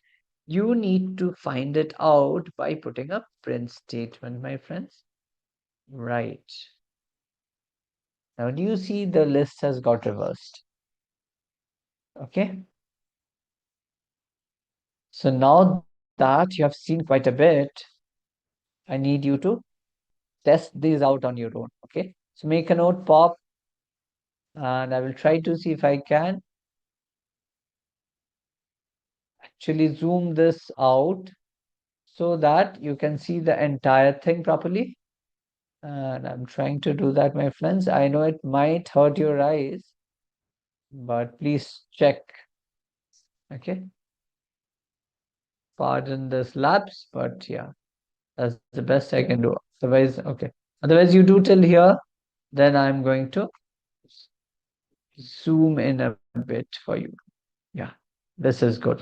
You need to find it out by putting a print statement, my friends. Right. Now, do you see the list has got reversed? Okay. So now that you have seen quite a bit, I need you to test these out on your own. Okay. So make a note, pop, and I will try to see if I can actually zoom this out so that you can see the entire thing properly. And I'm trying to do that, my friends. I know it might hurt your eyes, but please check. Okay. Pardon this lapse, but yeah, that's the best I can do. Otherwise, okay. Otherwise, you do till here, then I'm going to zoom in a bit for you. Yeah, this is good.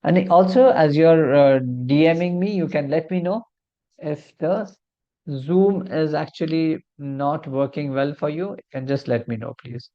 And also, as you're DMing me, you can let me know if the Zoom is actually not working well for you. You can just let me know, please.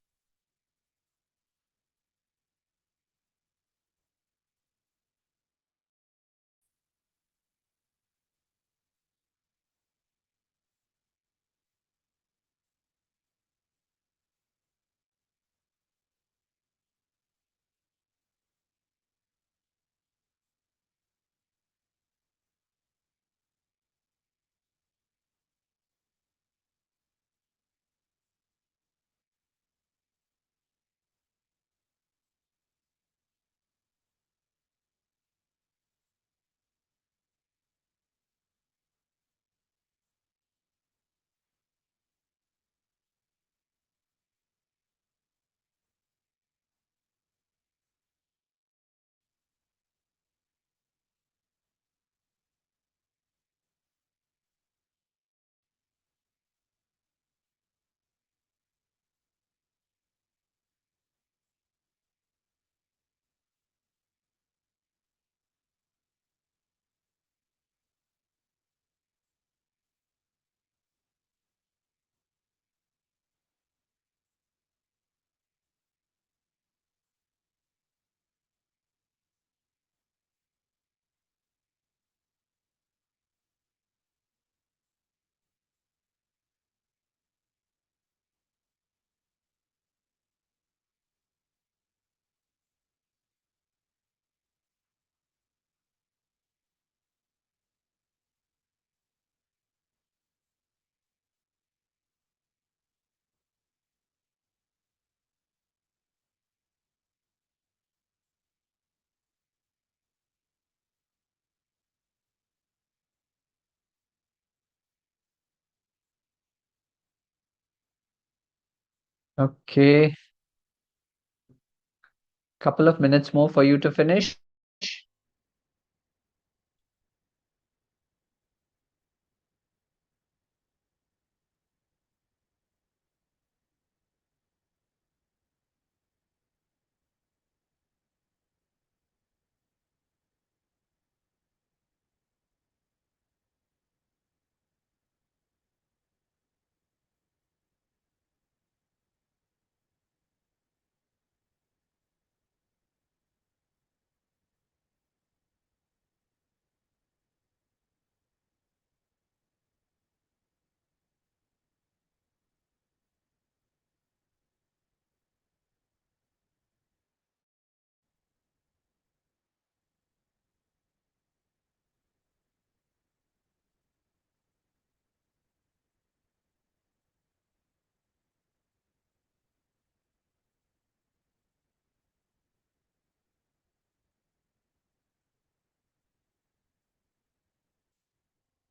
Okay, couple of minutes more for you to finish.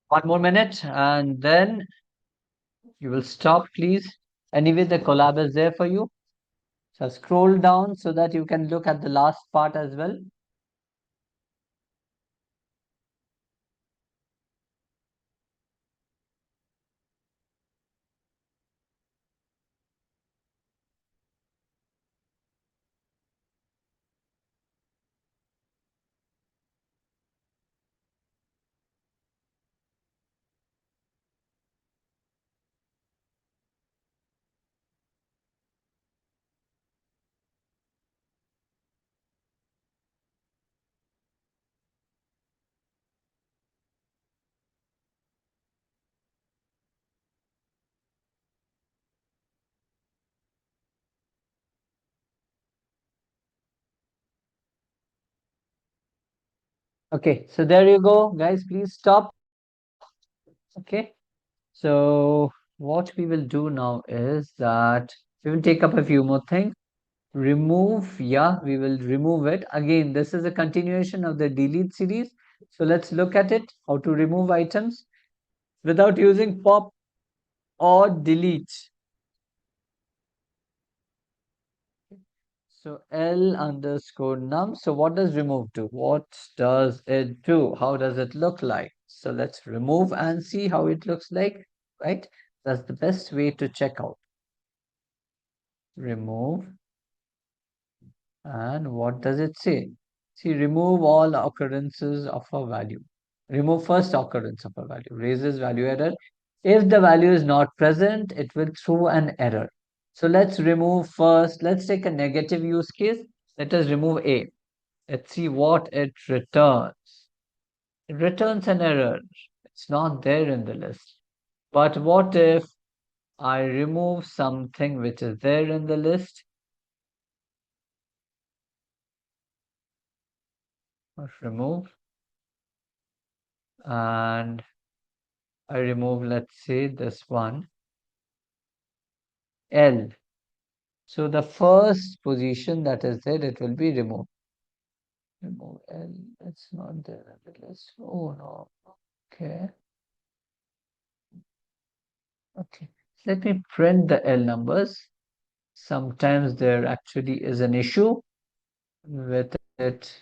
One more minute and then you will stop, please. Anyway, the collab is there for you. So scroll down so that you can look at the last part as well. Okay, so there you go, guys. Please stop. Okay, so what we will do now is that we will take up a few more things. Remove, yeah, we will remove it. Again, this is a continuation of the delete series. So let's look at it, how to remove items without using pop or delete. So L underscore num. So what does remove do? What does it do? How does it look like? So let's remove and see how it looks like, right? That's the best way to check out. Remove. And what does it say? See, remove all occurrences of a value. Remove first occurrence of a value. Raises value error. If the value is not present, it will throw an error. So let's remove first. Let's take a negative use case. Let us remove A. Let's see what it returns. It returns an error. It's not there in the list. But what if I remove something which is there in the list? Remove. And I remove, let's say, this one, L. So the first position that is there, it will be removed. Remove L. It's not there in the list. Oh no. Okay. Okay. Let me print the L numbers. Sometimes there actually is an issue with it.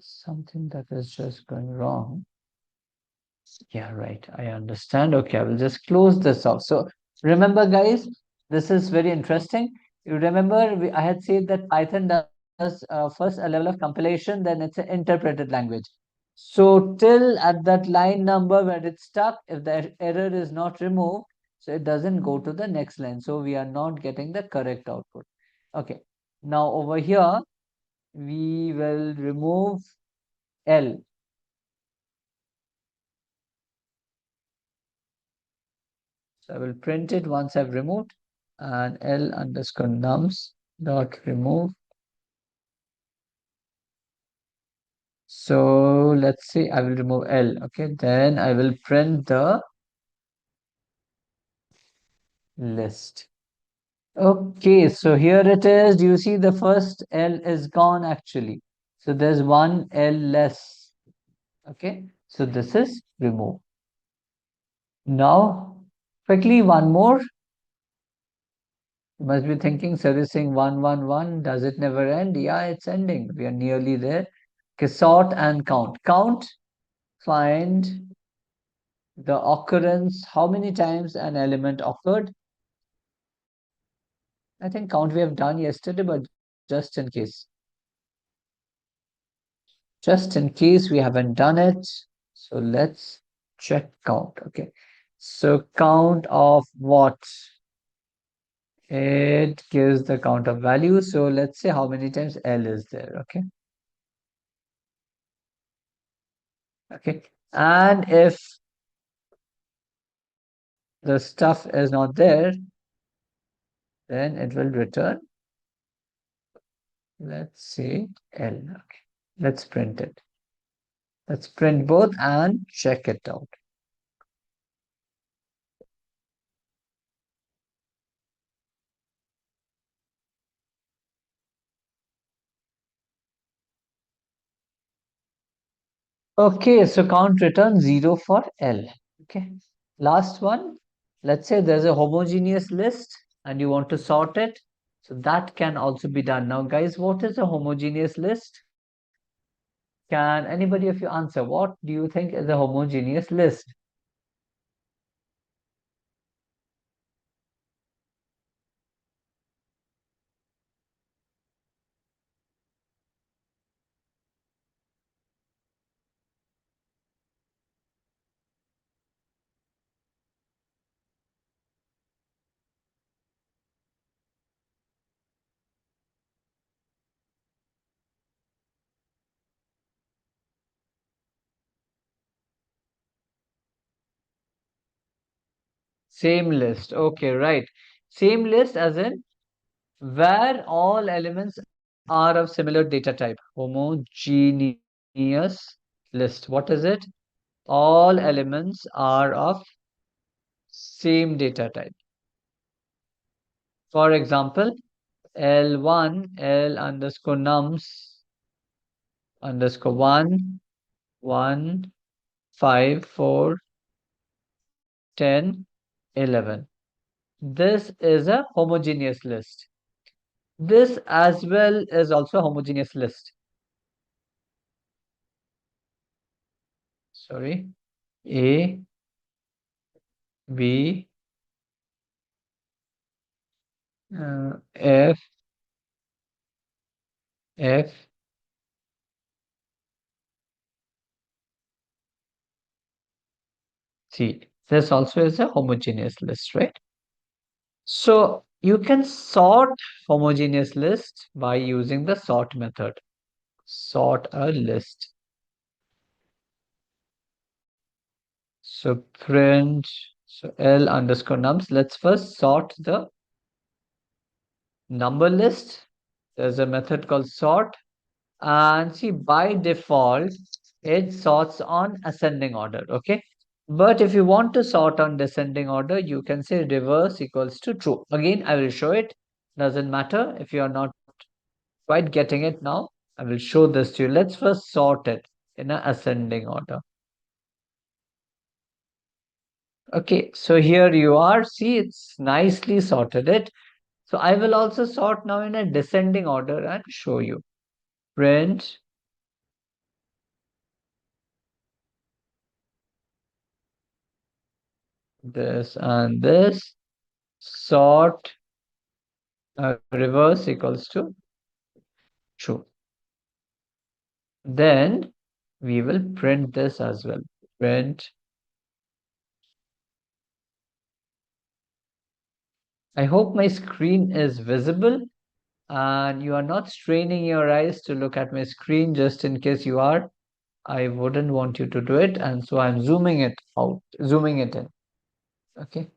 Something that is just going wrong. Yeah, right. I understand. Okay, I will just close this off. So remember, guys, this is very interesting. You remember I had said that Python does first a level of compilation, then it's an interpreted language. So till at that line number where it's stuck, if the error is not removed, so it doesn't go to the next line. So we are not getting the correct output. Okay. Now over here, we will remove L. So I will print it once I've removed and L underscore nums dot remove. So let's say I will remove L. Okay, then I will print the list. Okay, so here it is. Do you see the first L is gone actually? So there's one L less. Okay, so this is removed. Now, quickly one more. You must be thinking, servicing 111, does it never end? Yeah, it's ending. We are nearly there. Okay, sort and count. Count, find the occurrence, how many times an element occurred. I think count we have done yesterday, but just in case. Just in case we haven't done it. So let's check count. Okay. So count of what? It gives the count of values. So let's say how many times L is there. Okay. Okay. And if the stuff is not there, then it will return, let's say L. Okay. Let's print it. Let's print both and check it out. Okay, so count return 0 for L. Okay. Last one. Let's say there's a homogeneous list and you want to sort it. So that can also be done. Now, guys, what is a homogeneous list? Can anybody of you answer? What do you think is a homogeneous list? Same list. Okay, right. Same list as in where all elements are of similar data type. Homogeneous list. What is it? All elements are of same data type. For example, L1, L underscore nums underscore 1, 1, 5, 4, 10, 11. This is a homogeneous list. This as well is also a homogeneous list. Sorry. A, B, F, F, C. This also is a homogeneous list, right? So you can sort homogeneous list by using the sort method. Sort a list. So print, so L underscore nums. Let's first sort the number list. There's a method called sort. And see, by default, it sorts on ascending order, okay? But if you want to sort on descending order, you can say reverse equals to true. Again, I will show it. Doesn't matter if you are not quite getting it now. I will show this to you. Let's first sort it in an ascending order. Okay, so here you are. See, it's nicely sorted it. So I will also sort now in a descending order and show you. Print this and this. Sort reverse equals to true. Then we will print this as well. Print. I hope my screen is visible and you are not straining your eyes to look at my screen. Just in case you are, I wouldn't want you to do it, and so I'm zooming it out, zooming it in. Okay,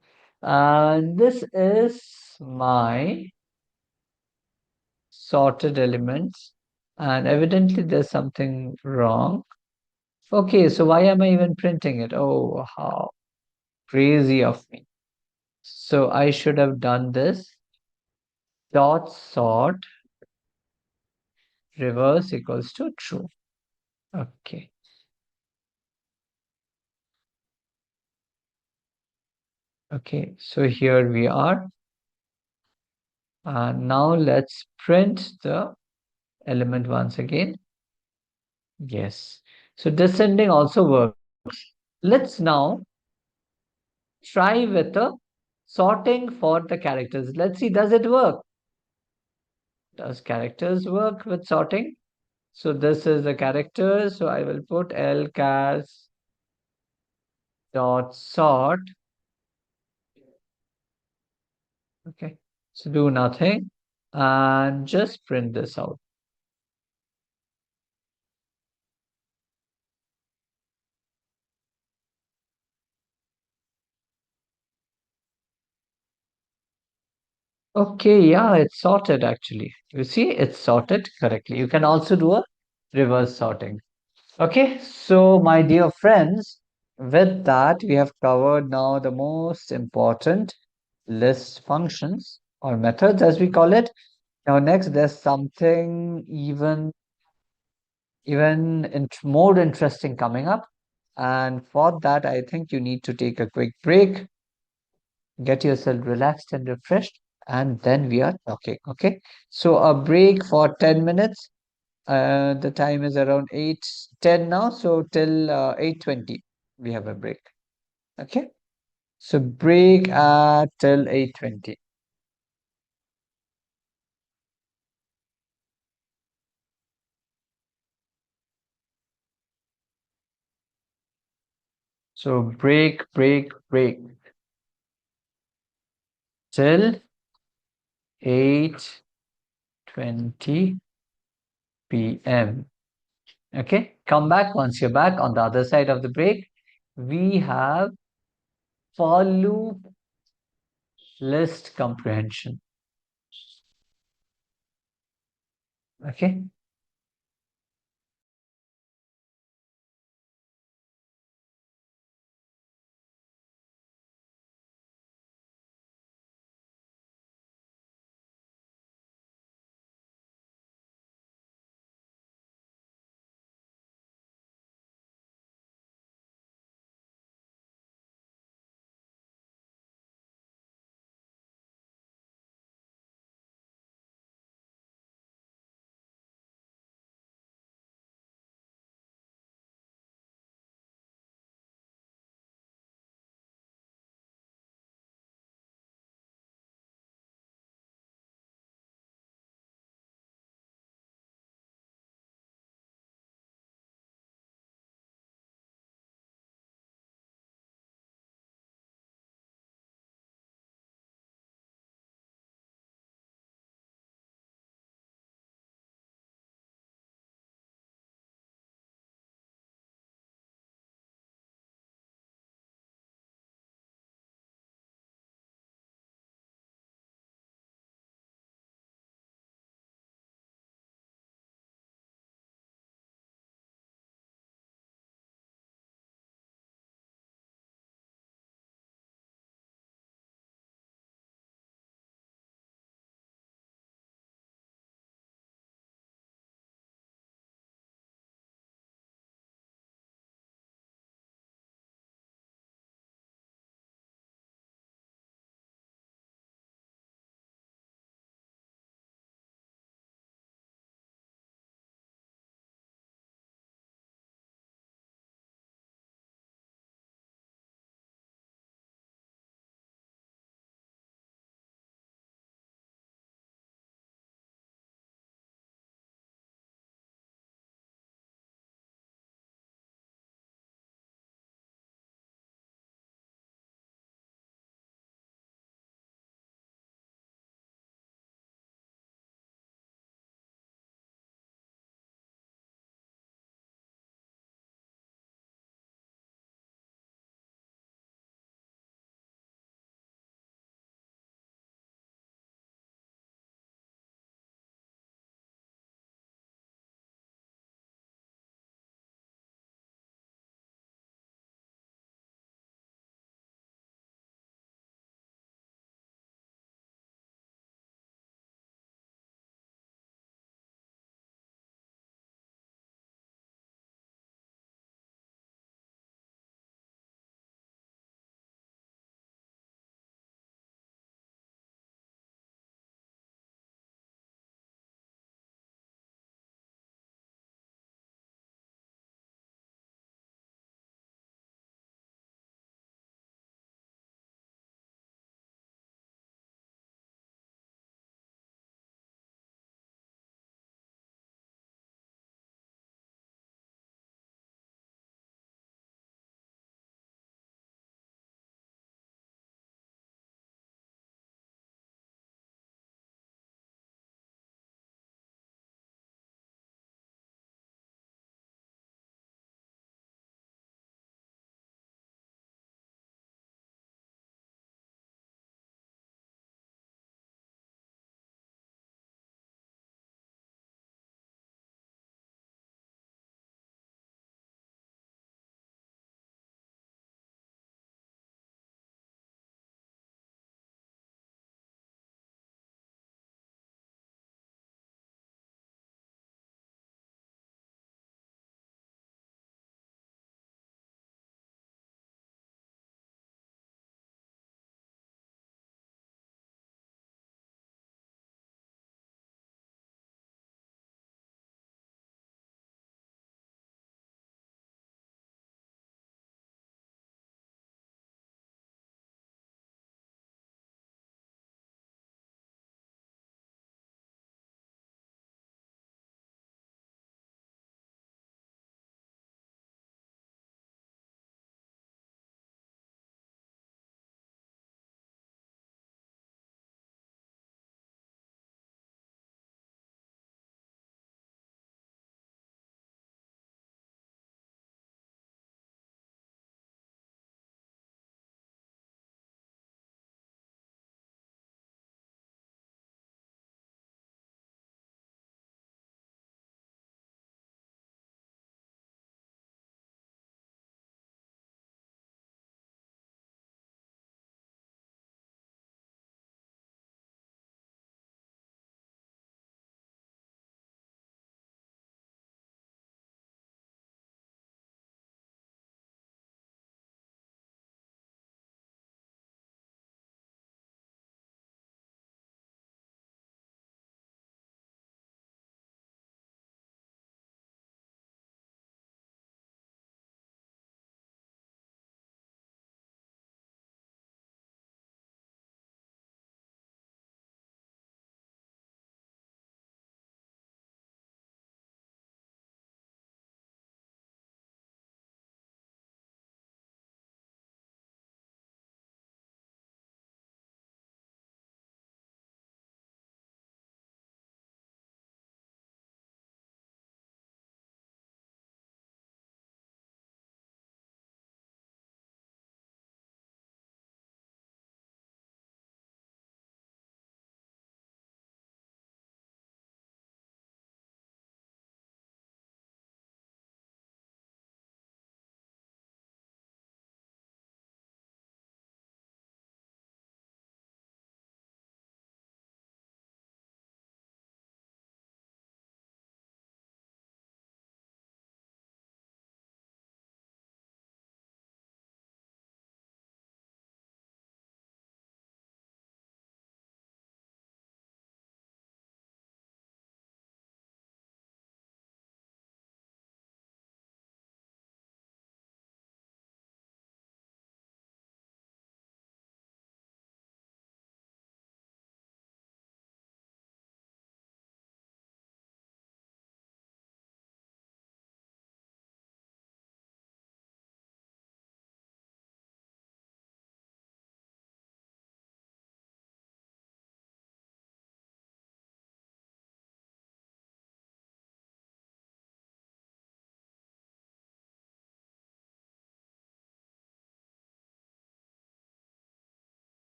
and this is my sorted elements, and evidently there's something wrong. Okay, so why am I even printing it? Oh, how crazy of me. So I should have done this. dot sort reverse equals to true. Okay. Okay, so here we are. Now let's print the element once again. Yes. So descending also works. Let's now try with the sorting for the characters. Let's see, does it work? Does characters work with sorting? So this is the character. So I will put lcas dot sort. Okay. So do nothing and just print this out. Okay, yeah, it's sorted actually. You see, it's sorted correctly. You can also do a reverse sorting. Okay, so my dear friends, with that, we have covered now the most important list functions or methods as we call it. Now, next, there's something even more interesting coming up. And for that, I think you need to take a quick break, get yourself relaxed and refreshed, and then we are talking. Okay, so a break for 10 minutes. The time is around 8:10 now, so till 8:20 we have a break. Okay, so break at till 8:20. So break till 8:20 p.m. Okay, come back. Once you're back on the other side of the break, we have for loop list comprehension. Okay,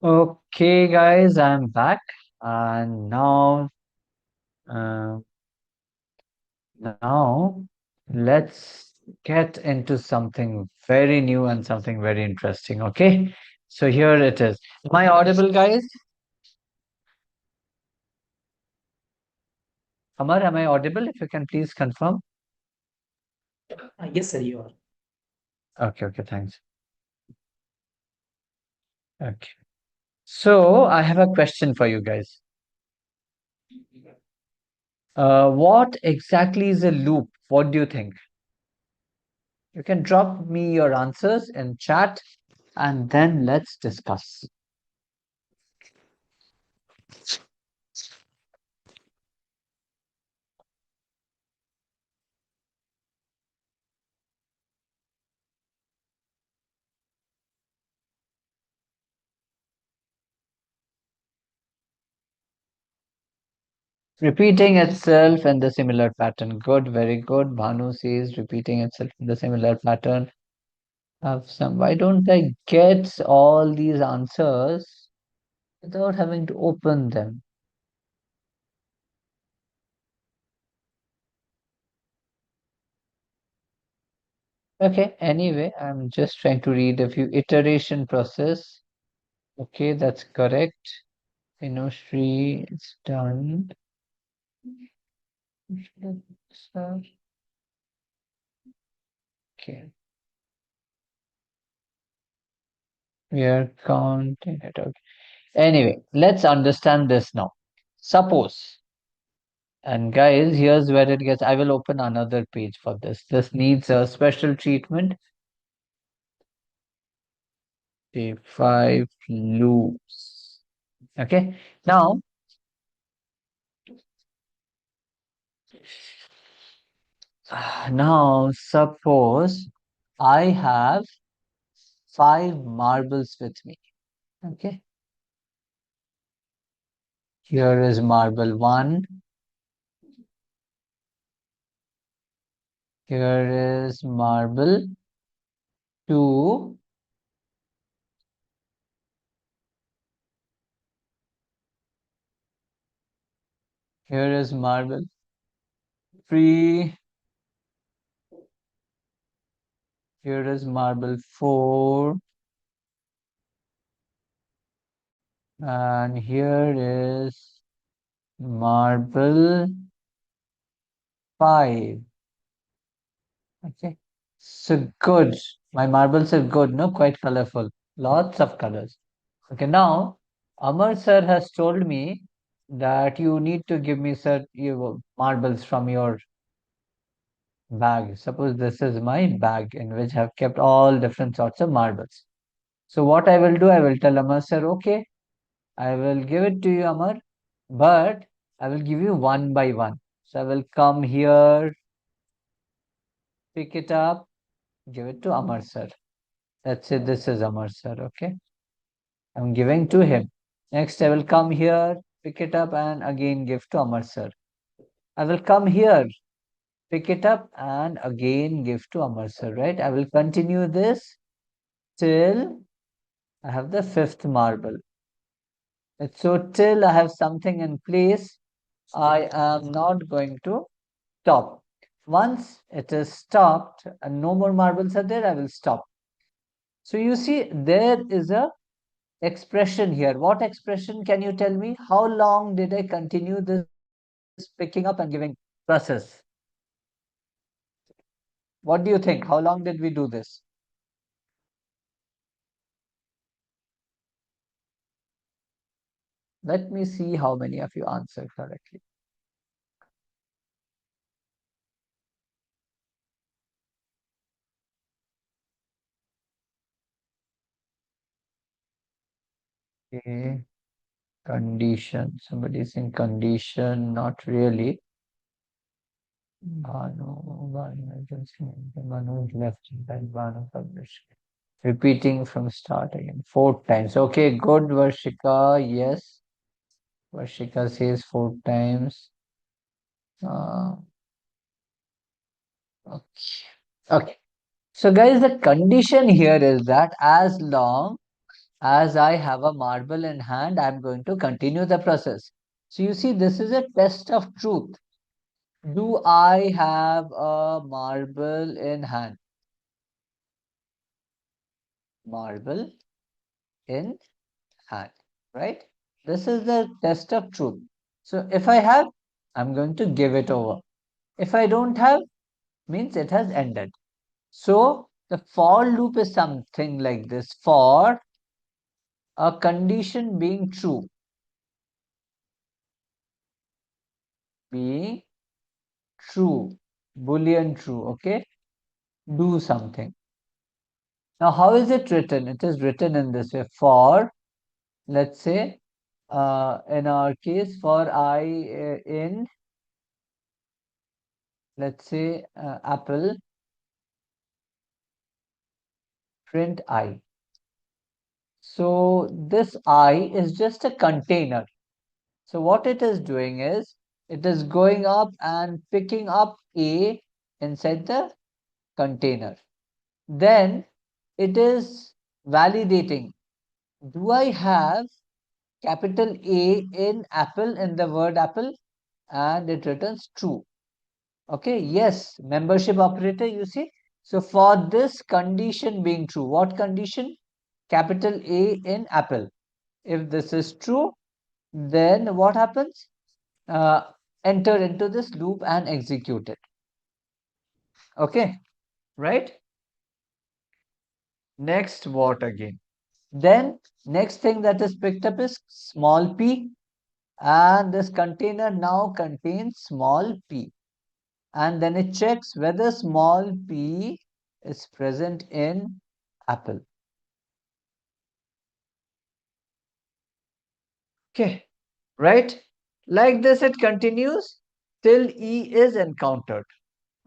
Okay, guys, I'm back, and uh, now let's get into something very new and something very interesting. Okay, so here it is. Am I audible, guys? Amar, am I audible? If you can please confirm. Yes, sir, you are. Okay, okay, thanks. Okay. So I have a question for you guys. What exactly is a loop? What do you think? You can drop me your answers in chat and then let's discuss. Repeating itself in the similar pattern. Good, very good. Bhanu says repeating itself in the similar pattern. Have some. Why don't I get all these answers without having to open them? Okay, anyway, I'm just trying to read a few iteration process. Okay, that's correct. Inushree, it's done. Okay. We are counting it. Okay. Anyway, let's understand this now. Suppose, and guys, here's where it gets. I will open another page for this. This needs a special treatment. Okay, 5 loops. Okay. Now suppose I have 5 marbles with me. Okay. Here is marble 1. Here is marble 2. Here is marble 3. Here is marble 4. And here is marble 5. Okay. So good. My marbles are good, no? Quite colorful. Lots of colors. Okay, now Amar sir has told me that you need to give me, sir, your marbles from your bag. Suppose this is my bag in which I have kept all different sorts of marbles. So what I will do, I will tell Amar sir, okay, I will give it to you, Amar, but I will give you one by one. So I will come here, pick it up, give it to Amar sir. Let's say this is Amar sir, okay? I'm giving to him. Next, I will come here, pick it up, and again give to Amar sir. I will come here, pick it up, and again give to Amar sir, right? I will continue this till I have the 5th marble. So till I have something in place, I am not going to stop. Once it is stopped and no more marbles are there, I will stop. So you see, there is a expression here. What expression? Can you tell me? How long did I continue this picking up and giving process? What do you think? How long did we do this? Let me see how many of you answered correctly. Okay. Condition. Somebody is in condition, not really. Banu left, then Banu published. Repeating from start again 4 times. Okay, good, Varshika. Yes. Varshika says 4 times. Okay. Okay. So guys, the condition here is that as long As I have a marble in hand, I'm going to continue the process. So you see, this is a test of truth. Do I have a marble in hand? Marble in hand, right? This is the test of truth. So if I have, I'm going to give it over. If I don't have, means it has ended. So the for loop is something like this. For a condition being true, being true, boolean true, okay? Do something. Now, how is it written? It is written in this way. For, let's say, in our case, for I in, let's say, apple, print I. So this I is just a container. So what it is doing is, it is going up and picking up A inside the container. Then it is validating. Do I have capital A in apple, in the word apple? And it returns true. Okay, yes, membership operator, you see. So for this condition being true, what condition? Capital A in apple. If this is true, then what happens? Enter into this loop and execute it. Okay, right? Next, what again? Then next thing that is picked up is small p, and this container now contains small p, and then it checks whether small p is present in apple. Okay, right? Like this it continues till E is encountered.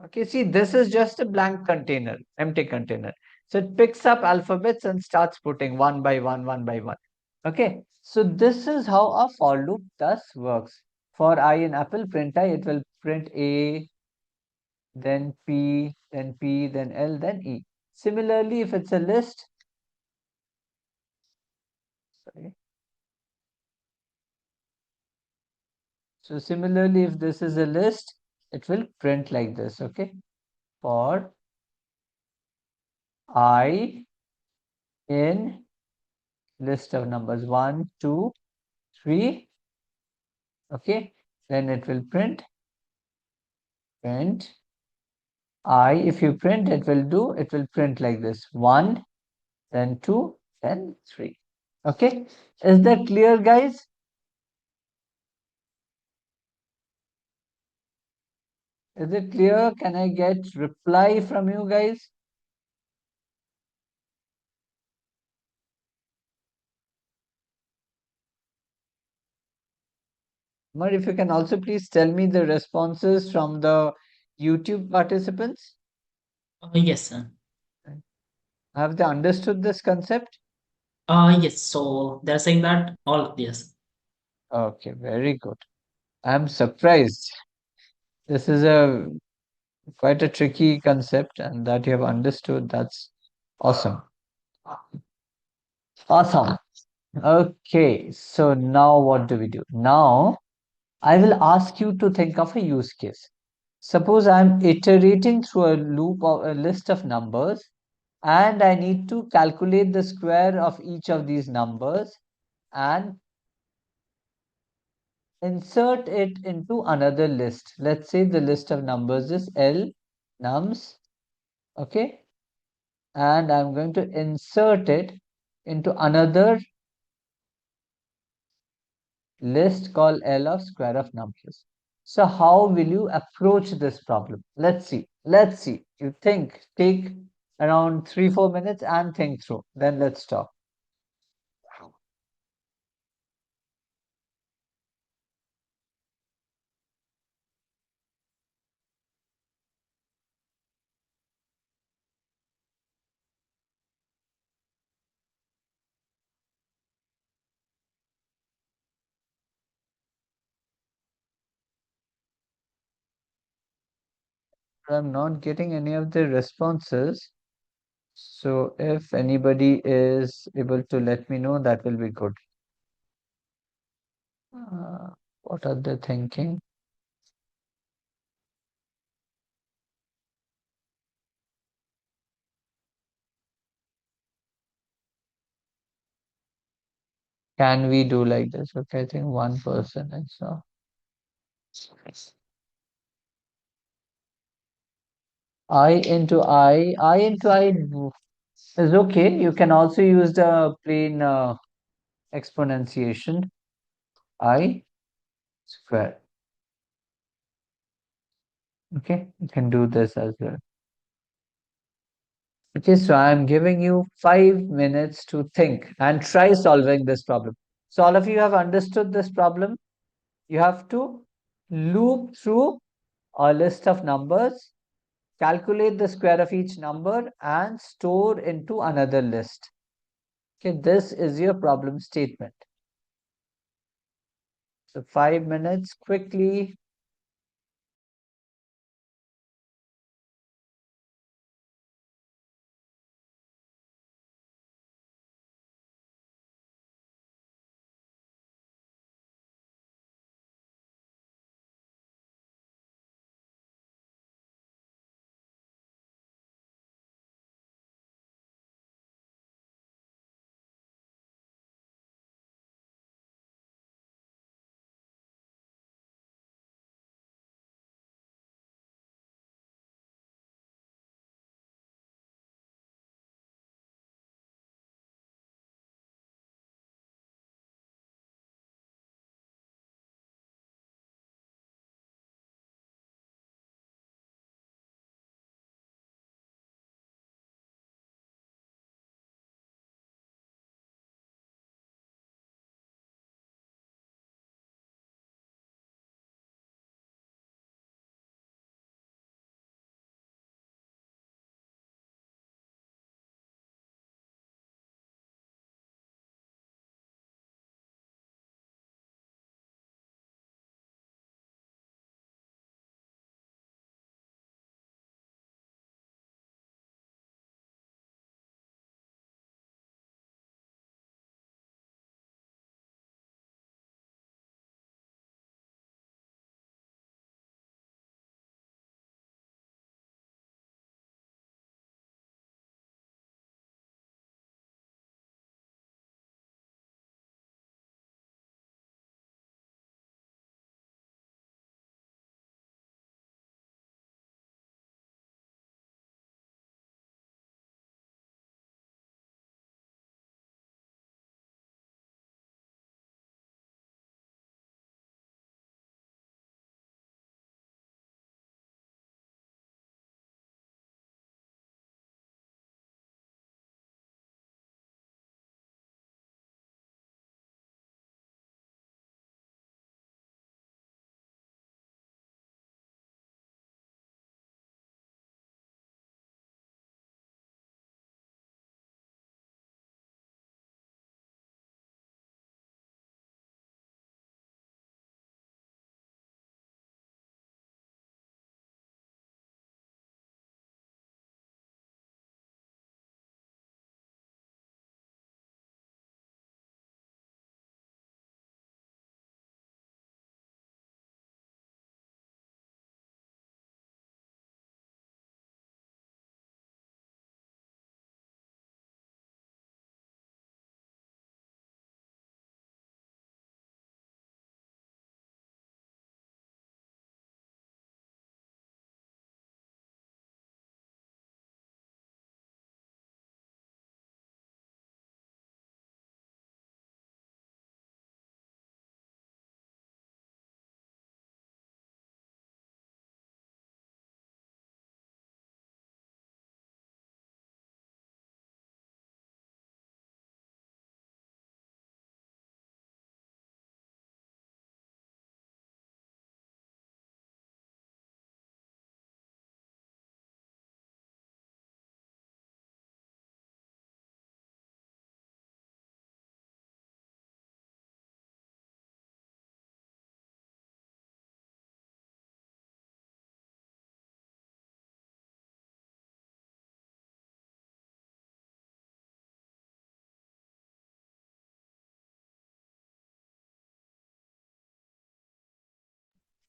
Okay, see, this is just a blank container, empty container. So it picks up alphabets and starts putting one by one, one by one. Okay, so this is how a for loop thus works. For I in apple, print I, it will print A, then P, then P, then L, then E. Similarly, if it's a list, sorry. So similarly, if this is a list, it will print like this, okay? For I in list of numbers 1, 2, 3, okay? Then it will print I. If you print, it will print like this 1, then 2, then 3. Okay? Is that clear, guys? Is it clear? Can I get reply from you guys? But if you can also please tell me the responses from the YouTube participants. Yes, sir. Have they understood this concept? Yes. So they're saying that all yes. Okay, very good. I'm surprised. This is a quite a tricky concept, and that you have understood. That's awesome. Awesome. Okay, so now what do we do? Now I will ask you to think of a use case. Suppose I'm iterating through a loop of a list of numbers, and I need to calculate the square of each of these numbers and insert it into another list. Let's say the list of numbers is L nums, okay? And I'm going to insert it into another list called L of square of numbers. So how will you approach this problem? Let's see. Let's see. You think, take around 3-4 minutes and think through. Then let's talk. I'm not getting any of the responses. So if anybody is able to let me know, that will be good. What are they thinking? Can we do like this? Okay, I think one person is so. I into I is okay. You can also use the plain exponentiation I square. Okay, you can do this as well. Okay, so I'm giving you 5 minutes to think and try solving this problem. So all of you have understood this problem. You have to loop through a list of numbers, calculate the square of each number and store into another list. Okay, this is your problem statement. So 5 minutes quickly.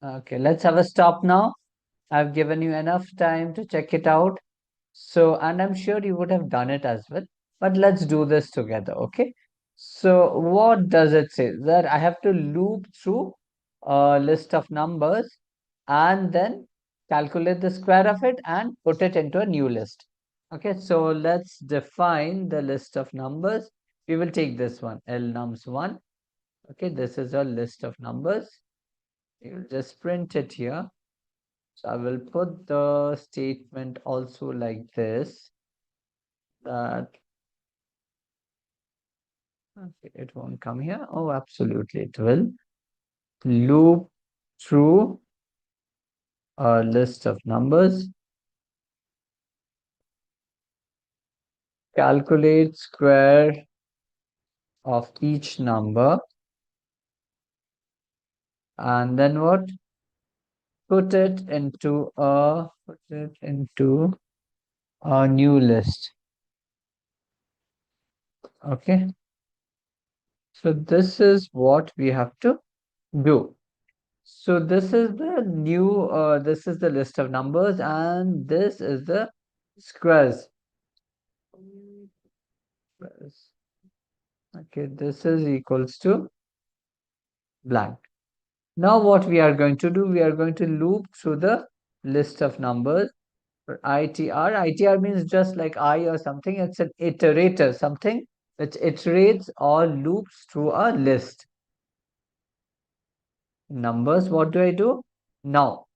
Okay, let's have a stop now. I've given you enough time to check it out. So, and I'm sure you would have done it as well. But let's do this together, okay? So, what does it say? That I have to loop through a list of numbers and then calculate the square of it and put it into a new list. Okay, so let's define the list of numbers. We will take this one, lnums1. Okay, this is a list of numbers. You will just print it here. So I will put the statement also like this, that okay, it won't come here. Oh, absolutely, it will. Loop through a list of numbers, calculate square of each number, and then what? Put it into a new list. Okay. So this is what we have to do. So this is the new, this is the list of numbers, and this is the squares. Okay, this is equals to blank. Now what we are going to do, we are going to loop through the list of numbers for ITR. ITR means just like I or something. It's an iterator, something which iterates or loops through a list. Numbers, what do I do? Now,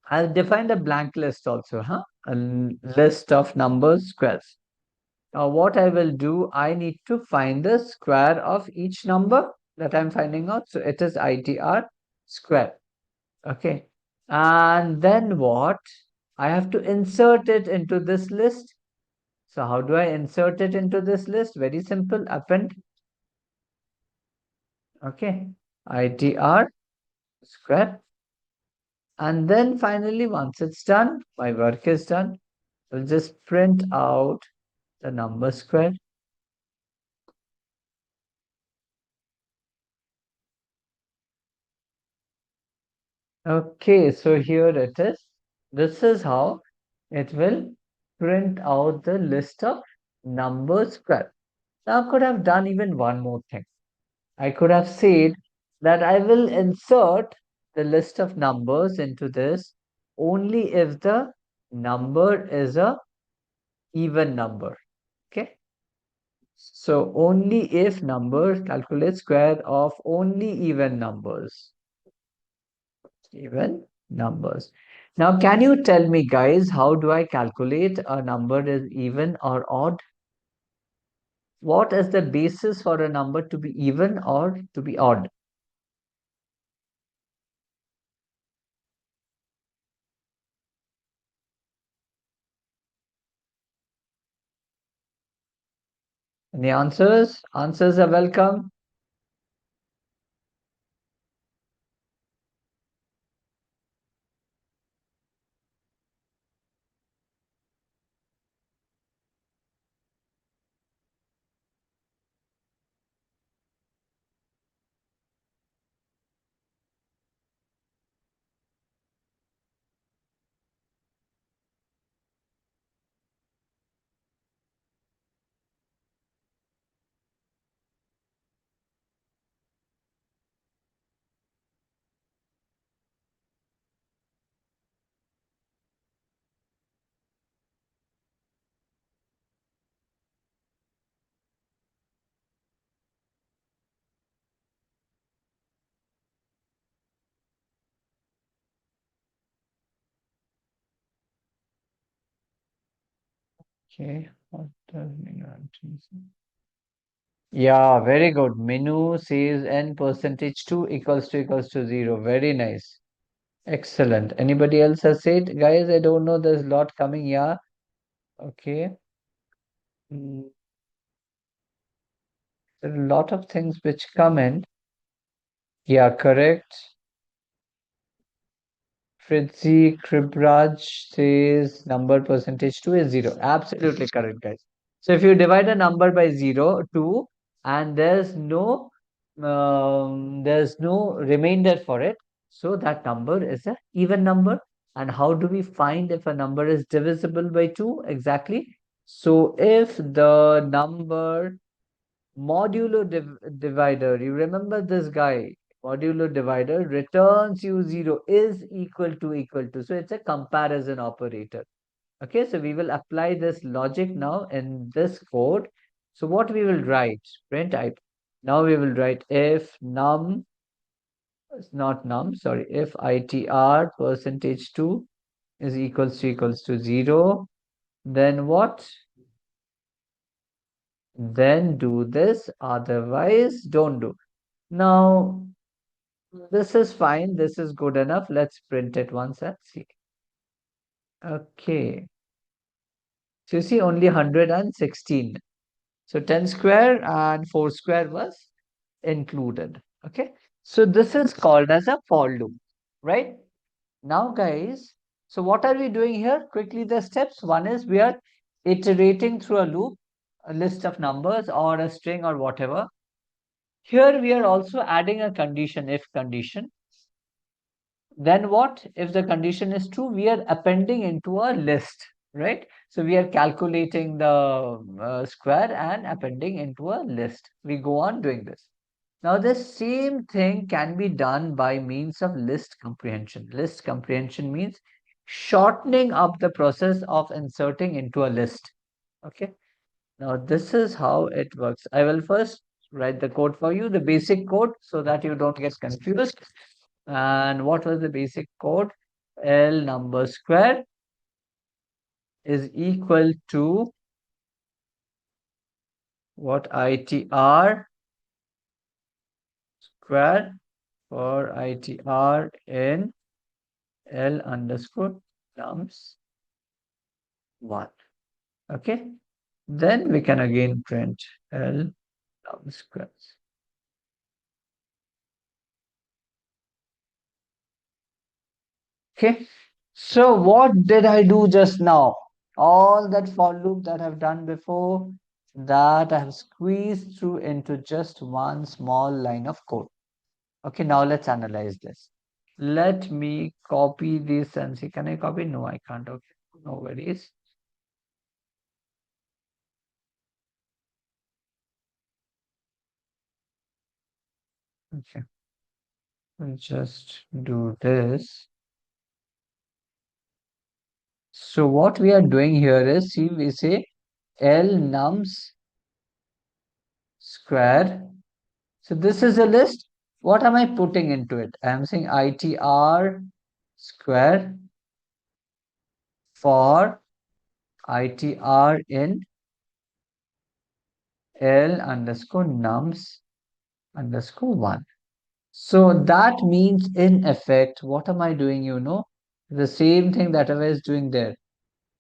I'll define the blank list also, huh? A list of numbers, squares. Now, what I will do, I need to find the square of each number that I'm finding out. So it is ITR square. Okay. And then what? I have to insert it into this list. So how do I insert it into this list? Very simple, append. Okay. ITR square. And then finally, once it's done, my work is done. We'll just print out the number square. Okay, so here it is. This is how it will print out the list of numbers square. Now I could have done even one more thing. I could have said that I will insert the list of numbers into this only if the number is a even number. Okay. So only if number, calculate square of only even numbers. Even numbers. Now, can you tell me, guys, how do I calculate a number is even or odd? What is the basis for a number to be even or to be odd? Any answers? Answers are welcome. Okay, what does menu entries? Yeah, very good. Menu says n percentage 2 equals to 0. Very nice. Excellent. Anybody else has said? Guys, I don't know. There's a lot coming. Yeah. Okay. There are a lot of things which come in. Yeah, correct. Fritzi Kribraj says number percentage 2 is 0. Absolutely correct, guys. So if you divide a number by 0, 2, and there's no remainder for it, So that number is an even number. And how do we find if a number is divisible by 2? Exactly. So if the number modulo divider, you remember this guy, modulo divider returns you 0 is equal to. So it's a comparison operator. Okay, so we will apply this logic now in this code. So what we will write, print type. Now we will write if num, not num, sorry, if itr percentage 2 is equals to 0, then what? Then do this, otherwise don't do. Now, this is fine, this is good enough. Let's print it once and see. Okay. So you see only 116. So 10 square and 4 square was included. Okay. So this is called as a for loop, right? Now, guys, so what are we doing here? Quickly, the steps. One is we are iterating through a loop, a list of numbers or a string or whatever. Here we are also adding a condition, if condition. Then what? If the condition is true, we are appending into a list, right? So we are calculating the square and appending into a list. We go on doing this. Now, the same thing can be done by means of list comprehension. List comprehension means shortening up the process of inserting into a list. Okay. Now, this is how it works. I will first write the code for you, the basic code, so that you don't get confused. And what was the basic code? L number square is equal to what? ITR square for ITR in L underscore nums 1. Okay. Then we can again print L num squares. Okay. So what did I do just now? All that for loop that I've done before, that I have squeezed through into just one small line of code. Okay, now let's analyze this. Let me copy this and see. Can I copy? No, I can't. Okay, no worries. Okay, we'll just do this. So what we are doing here is, see, we say L nums square. So this is a list. What am I putting into it? I am saying ITR square for ITR in L underscore nums underscore 1. So that means in effect, what am I doing? You know, the same thing that I was doing there.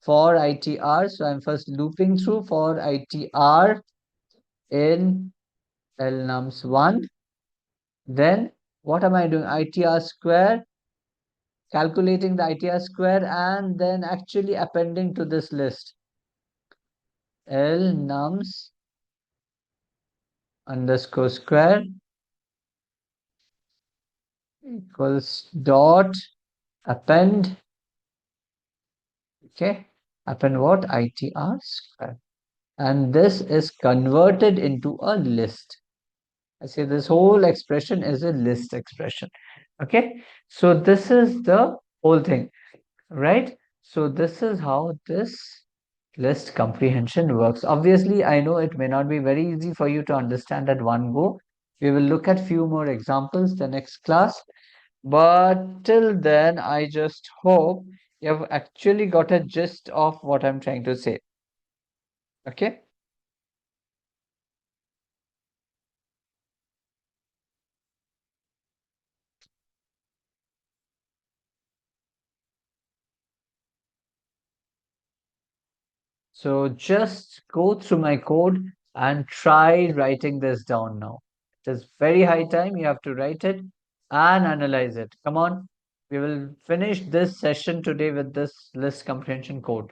For ITR, so I'm first looping through for ITR in L nums 1. Then what am I doing? ITR square, calculating the ITR square and then actually appending to this list. L nums underscore square equals dot append. Okay, append what? ITR square. And this is converted into a list. I say this whole expression is a list expression. Okay, so this is the whole thing, right? So this is how this list comprehension works. Obviously, I know it may not be very easy for you to understand at one go. We will look at few more examples the next class. But till then, I just hope you have actually got a gist of what I'm trying to say. Okay. So just go through my code and try writing this down now. It is very high time you have to write it and analyze it. Come on. We will finish this session today with this list comprehension code.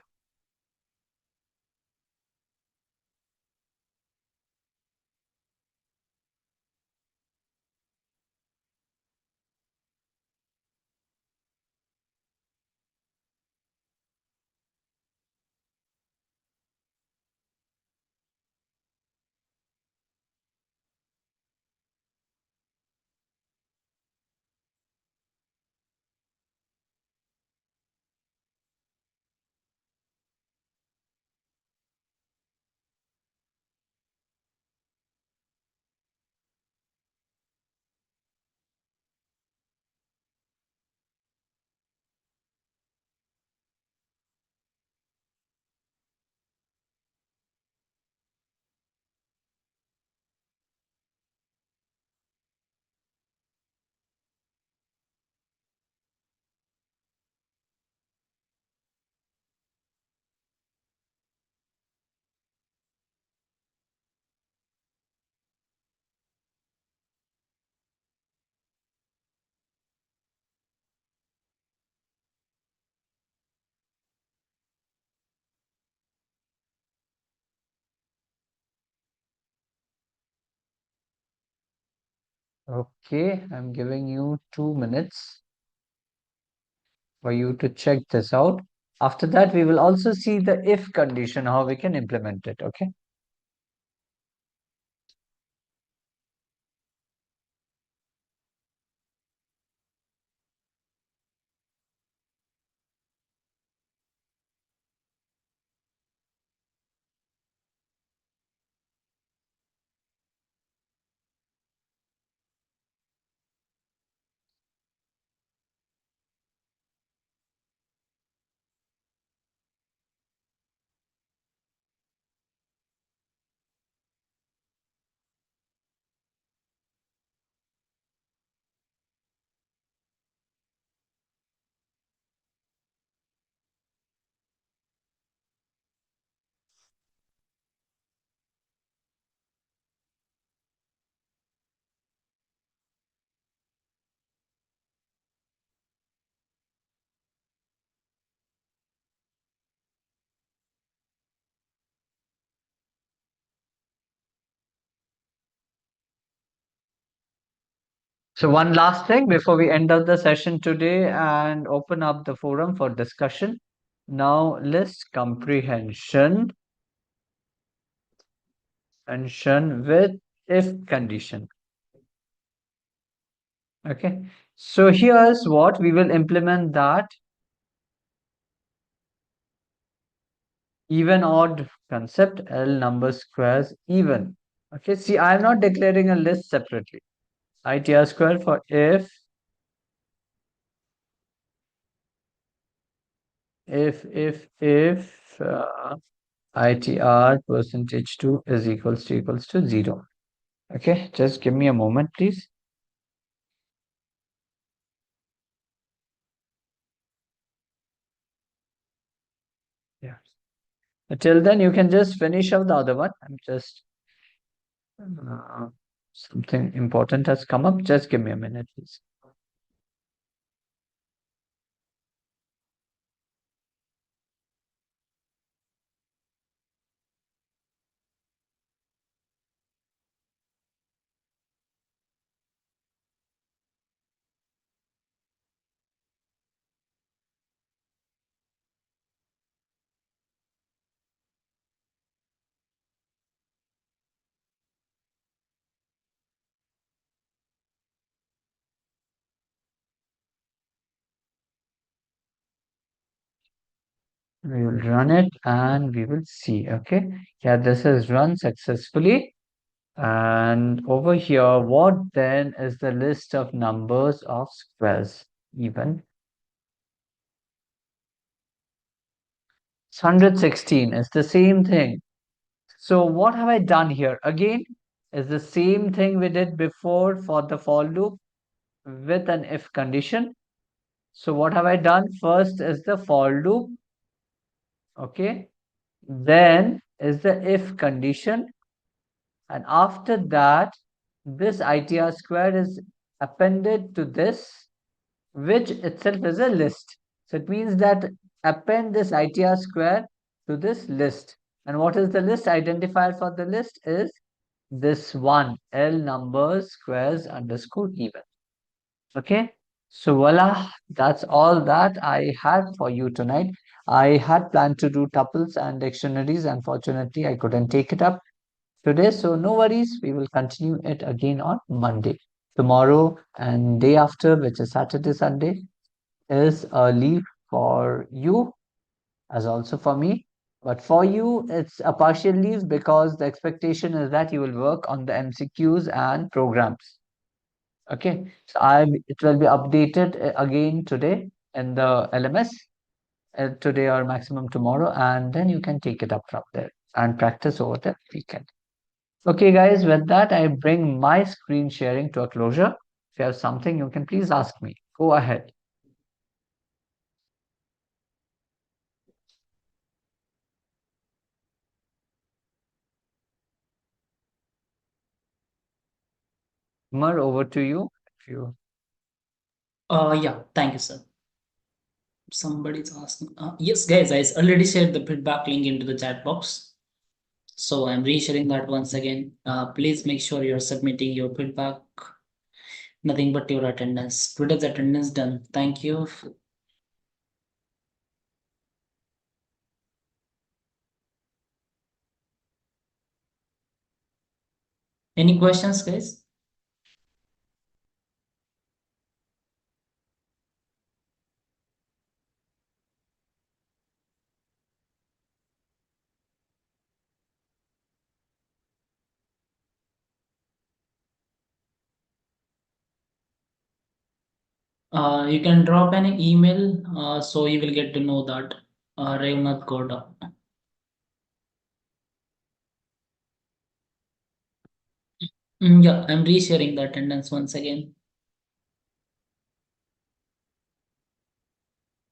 Okay, I'm giving you 2 minutes for you to check this out. After that, we will also see the if condition, how we can implement it, okay? So one last thing before we end up the session today and open up the forum for discussion. Now list comprehension with if condition. Okay. So here's what we will implement that even odd concept, L number squares even. Okay. See, I'm not declaring a list separately. ITR square for if ITR percentage 2 is equals to 0. Okay, just give me a moment, please. Yeah. Till then, you can just finish up the other one. I'm just something important has come up. Just give me a minute, please. We will run it and we will see. Okay. Yeah, this is run successfully. And over here, what then is the list of numbers of squares? Even. It's 116. It's the same thing. So what have I done here? Again, is the same thing we did before for the for loop with an if condition. So what have I done? First is the for loop. Okay. Then is the if condition. And after that, this ITR square is appended to this, which itself is a list. So it means that append this ITR square to this list. And what is the list? Identifier for the list is this one, L numbers squares underscore even. Okay. So voila, that's all that I had for you tonight. I had planned to do tuples and dictionaries. Unfortunately, I couldn't take it up today. So no worries. We will continue it again on Monday. Tomorrow and day after, which is Saturday, Sunday, is a leave for you as also for me. But for you, it's a partial leave because the expectation is that you will work on the MCQs and programs. Okay, so it will be updated again today in the LMS today or maximum tomorrow, and then you can take it up from there and practice over the weekend. Okay, guys, with that, I bring my screen sharing to a closure. If you have something, you can please ask me. Go ahead. Mar, over to you. If you Yeah, thank you, sir. Somebody's asking. Yes, guys, I already shared the feedback link into the chat box. So I'm resharing that once again. Please make sure you're submitting your feedback Nothing but your attendance. Today's attendance done. Thank you. Any questions, guys? You can drop an email, so you will get to know that. Revnath Goda. Yeah, I'm resharing the attendance once again.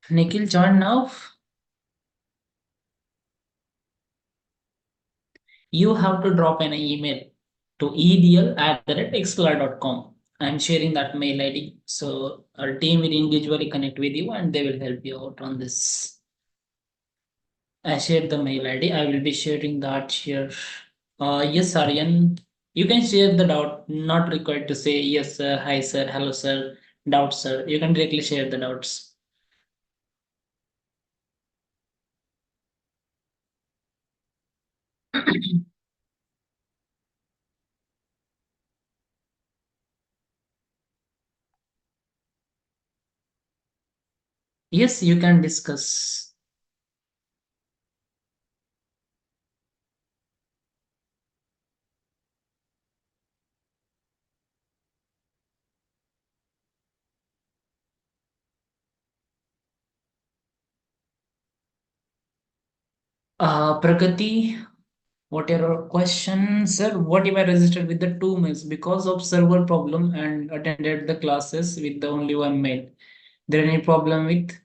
Nikhil, join now. You have to drop an email to edl@xlr.com. I'm sharing that mail ID. So our team will individually connect with you and they will help you out on this. I shared the mail ID. I will be sharing that here. Yes, Aryan, you can share the doubt. Not required to say yes, sir, hi, sir, hello, sir, doubt, sir. You can directly share the doubts. Yes, you can discuss. Pragati, what are your questions, sir? What if I registered with the two mails because of server problem and attended the classes with the only one mail? There any problem with?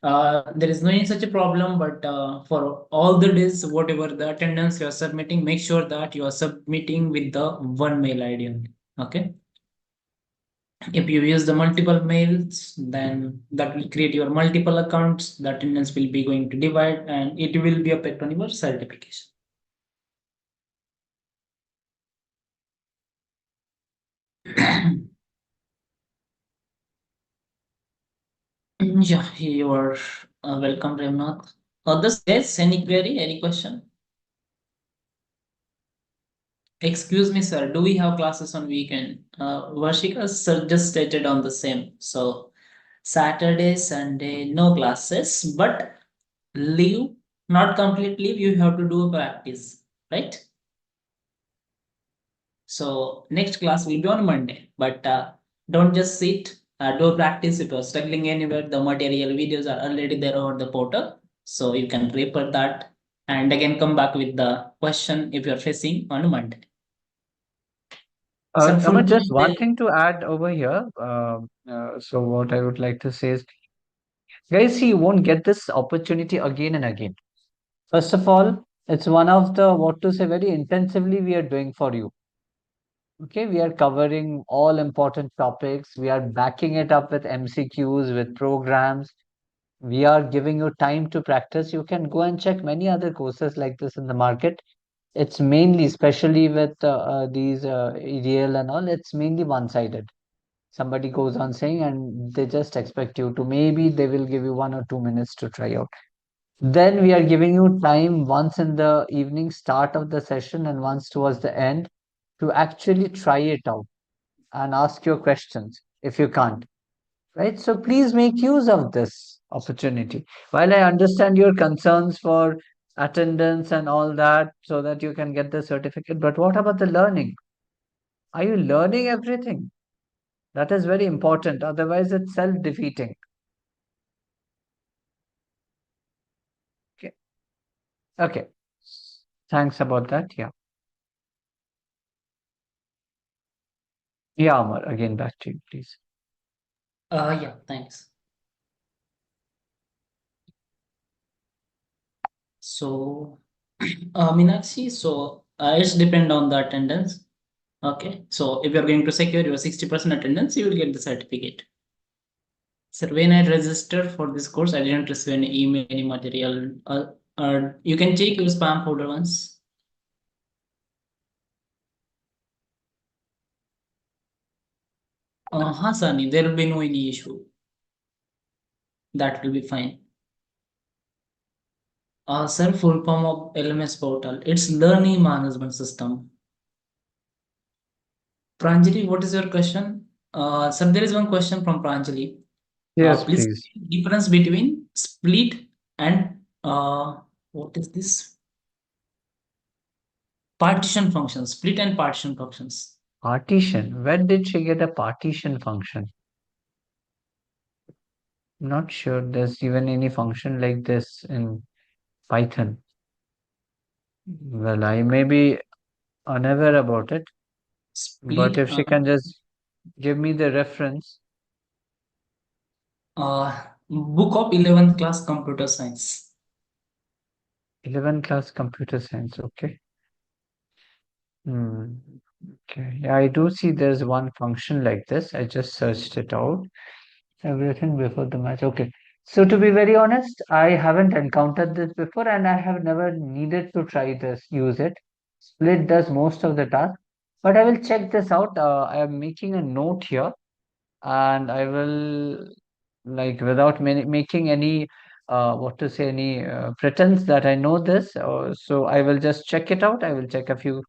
There is no any such a problem, but for all the days, whatever the attendance you are submitting, make sure that you are submitting with the one mail ID only. Okay. If you use the multiple mails, then that will create your multiple accounts. The attendance will be going to divide, and it will be affect on your certification. Yeah, you are welcome, Remnath. Others, yes, any query, any question? Excuse me, sir. Do we have classes on weekend? Varshika, sir, just stated on the same. So Saturday, Sunday, no classes, but leave, not complete leave. You have to do a practice, right? So next class will be on Monday, but don't just sit. Do practice. If you're struggling anywhere, the material videos are already there over the portal, so you can refer that and again come back with the question if you're facing on Monday. Sir, full Amar, just one day. thing to add over here. So what I would like to say is, guys, you won't get this opportunity again and again. First of all, it's one of the, what to say, very intensively we are doing for you. Okay, we are covering all important topics. We are backing it up with MCQs, with programs. We are giving you time to practice. You can go and check many other courses like this in the market. It's mainly, especially with these EDL and all, it's mainly one-sided. Somebody goes on saying and they just expect you to, maybe they will give you 1 or 2 minutes to try out. Then we are giving you time once in the evening start of the session and once towards the end to actually try it out and ask your questions if you can't, right? So please make use of this opportunity. While I understand your concerns for attendance and all that so that you can get the certificate, but what about the learning? Are you learning everything? That is very important. Otherwise, it's self-defeating. Okay. Okay. Thanks about that. Yeah. Yeah, Amar. Again, back to you, please. Yeah, thanks. So, Meenakshi, so it's depend on the attendance. Okay, so if you're going to secure your 60% attendance, you will get the certificate. Sir, when I registered for this course, I didn't receive any email, any material. You can check your spam folder once. Sunny, there will be no any issue. That will be fine. Sir, full form of LMS portal. It's learning management system. Pranjali, what is your question? Sir, there is one question from Pranjali. Yes, Please, please. difference between split and what is this? Partition functions, split and partition functions. Partition. When did she get a partition function? Not sure there's even any function like this in Python. Well, I may be unaware about it, but Split, if she can just give me the reference. book of 11th class computer science. 11th class computer science, okay. Okay, yeah, I do see there's one function like this. I just searched it out. Everything before the match. Okay. So to be very honest, I haven't encountered this before and I have never needed to try this, use it. Split does most of the task, but I will check this out. I am making a note here and I will, like, without making any, what to say, any pretense that I know this. So I will just check it out. I will check a few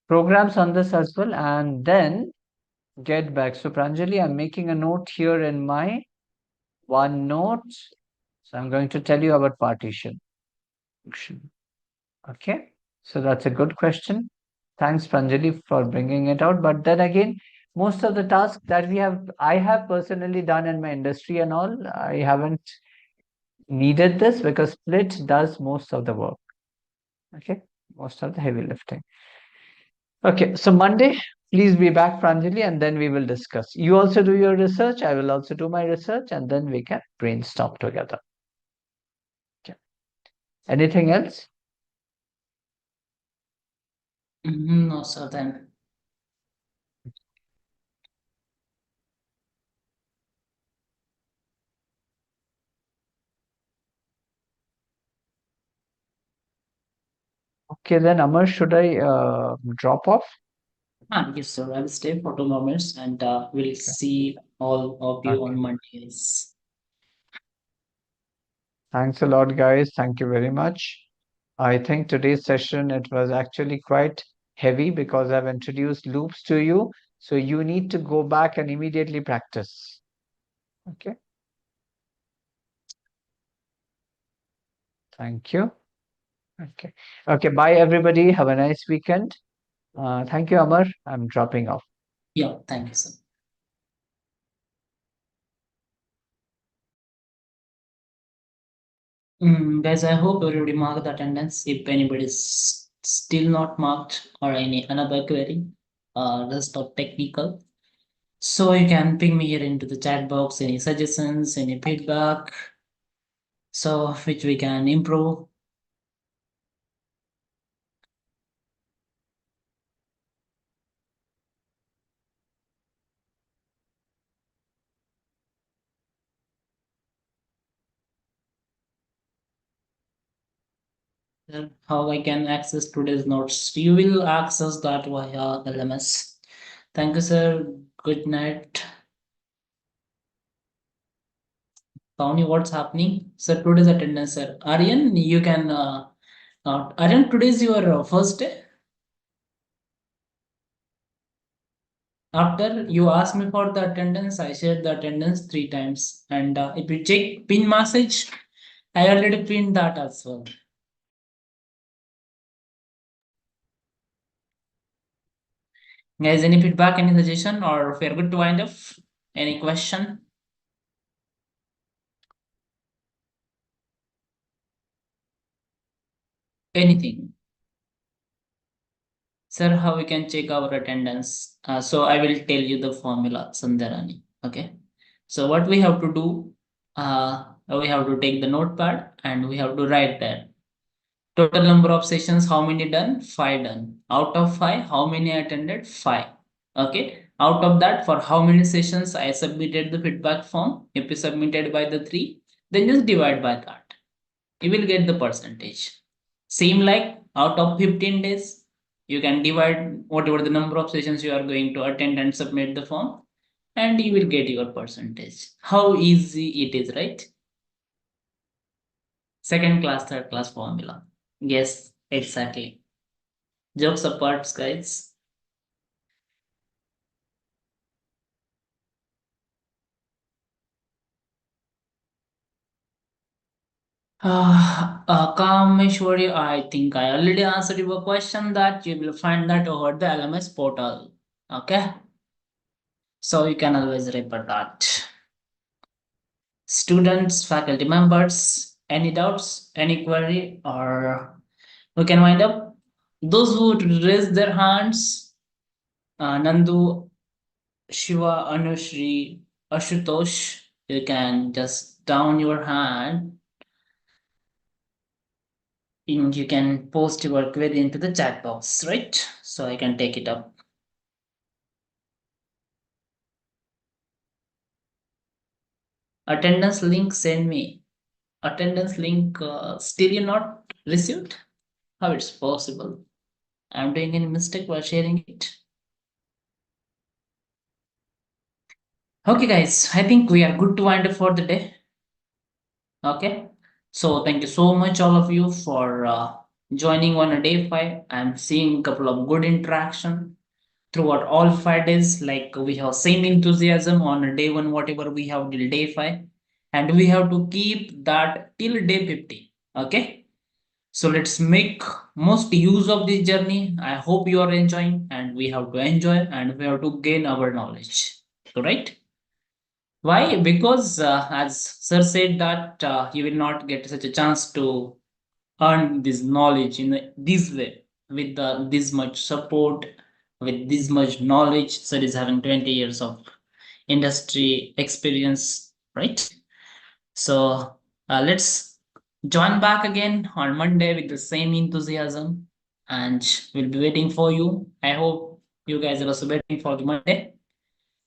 programs on this as well and then get back. So Pranjali, I'm making a note here in my OneNote. So I'm going to tell you about partition. Okay, so that's a good question. Thanks, Pranjali, for bringing it out. But then again, most of the tasks that I have personally done in my industry and all, I haven't needed this because Split does most of the work. Okay, most of the heavy lifting. Okay, so Monday, please be back, Pranjali, and then we will discuss. You also do your research, I will also do my research, and then we can brainstorm together. Okay. Anything else? No, sir, then. Okay, then Amar, should I drop off? Yes, sir. I will stay for 2 more minutes and we'll see all of you on Mondays. Thanks a lot, guys. Thank you very much. I think today's session, it was actually quite heavy because I've introduced loops to you. So you need to go back and immediately practice. Okay. Thank you. Okay. Okay. Bye, everybody. Have a nice weekend. Thank you, Amar. I'm dropping off. Yeah, thank you, sir. Guys, I hope everybody marked the attendance. If anybody is still not marked or any another query, rest of technical. So you can ping me here into the chat box, any suggestions, any feedback, so which we can improve. How I can access today's notes. You will access that via LMS. Thank you, sir. Good night. Tony, what's happening? Sir, today's attendance, sir. Aryan, you can. Aryan, today's your first day. After you asked me for the attendance, I shared the attendance 3 times. And if you check pin message, I already pinned that as well. Guys, any feedback, any suggestion, or if we're good to wind up? Any question? Anything? Sir, how we can check our attendance? So I will tell you the formula, Sandharani. Okay. So what we have to do, we have to take the notepad and we have to write there. Total number of sessions, how many done? 5 done. Out of 5, how many attended? 5. Okay. Out of that, for how many sessions I submitted the feedback form? If you submitted by the 3, then just divide by that. You will get the percentage. Same like out of 15 days, you can divide whatever the number of sessions you are going to attend and submit the form. and you will get your percentage. How easy it is, right? Second class, third class formula. Yes, exactly. Jokes apart, guys. Kameshwari, I think I already answered your question that you will find that over the LMS portal. Okay. So you can always refer that. Students, faculty members, any doubts, any query, or we can wind up. Those who raise their hands, Nandu, Shiva, Anushri, Ashutosh, you can just down your hand and you can post your query into the chat box, right? So I can take it up. Attendance link, send me. Attendance link, still you not received? How it's possible? I'm doing any mistake while sharing it. Okay, guys, I think we are good to wind up for the day. Okay, so thank you so much, all of you, for joining on a day 5. I'm seeing a couple of good interaction throughout all 5 days. Like we have same enthusiasm on a day 1, whatever we have till day 5, and we have to keep that till day 50. Okay, so let's make most use of this journey. I hope you are enjoying, and we have to enjoy, and we have to gain our knowledge. Right? Why? Because as sir said that you will not get such a chance to earn this knowledge in this way with this much support, with this much knowledge. Sir is having 20 years of industry experience, right? So let's join back again on Monday with the same enthusiasm, and we'll be waiting for you. I hope you guys are also waiting for the Monday.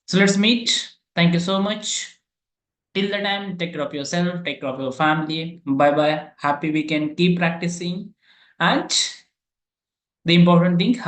So let's meet. Thank you so much. Till the time, take care of yourself, take care of your family. Bye bye. Happy weekend. Keep practicing. And the important thing, have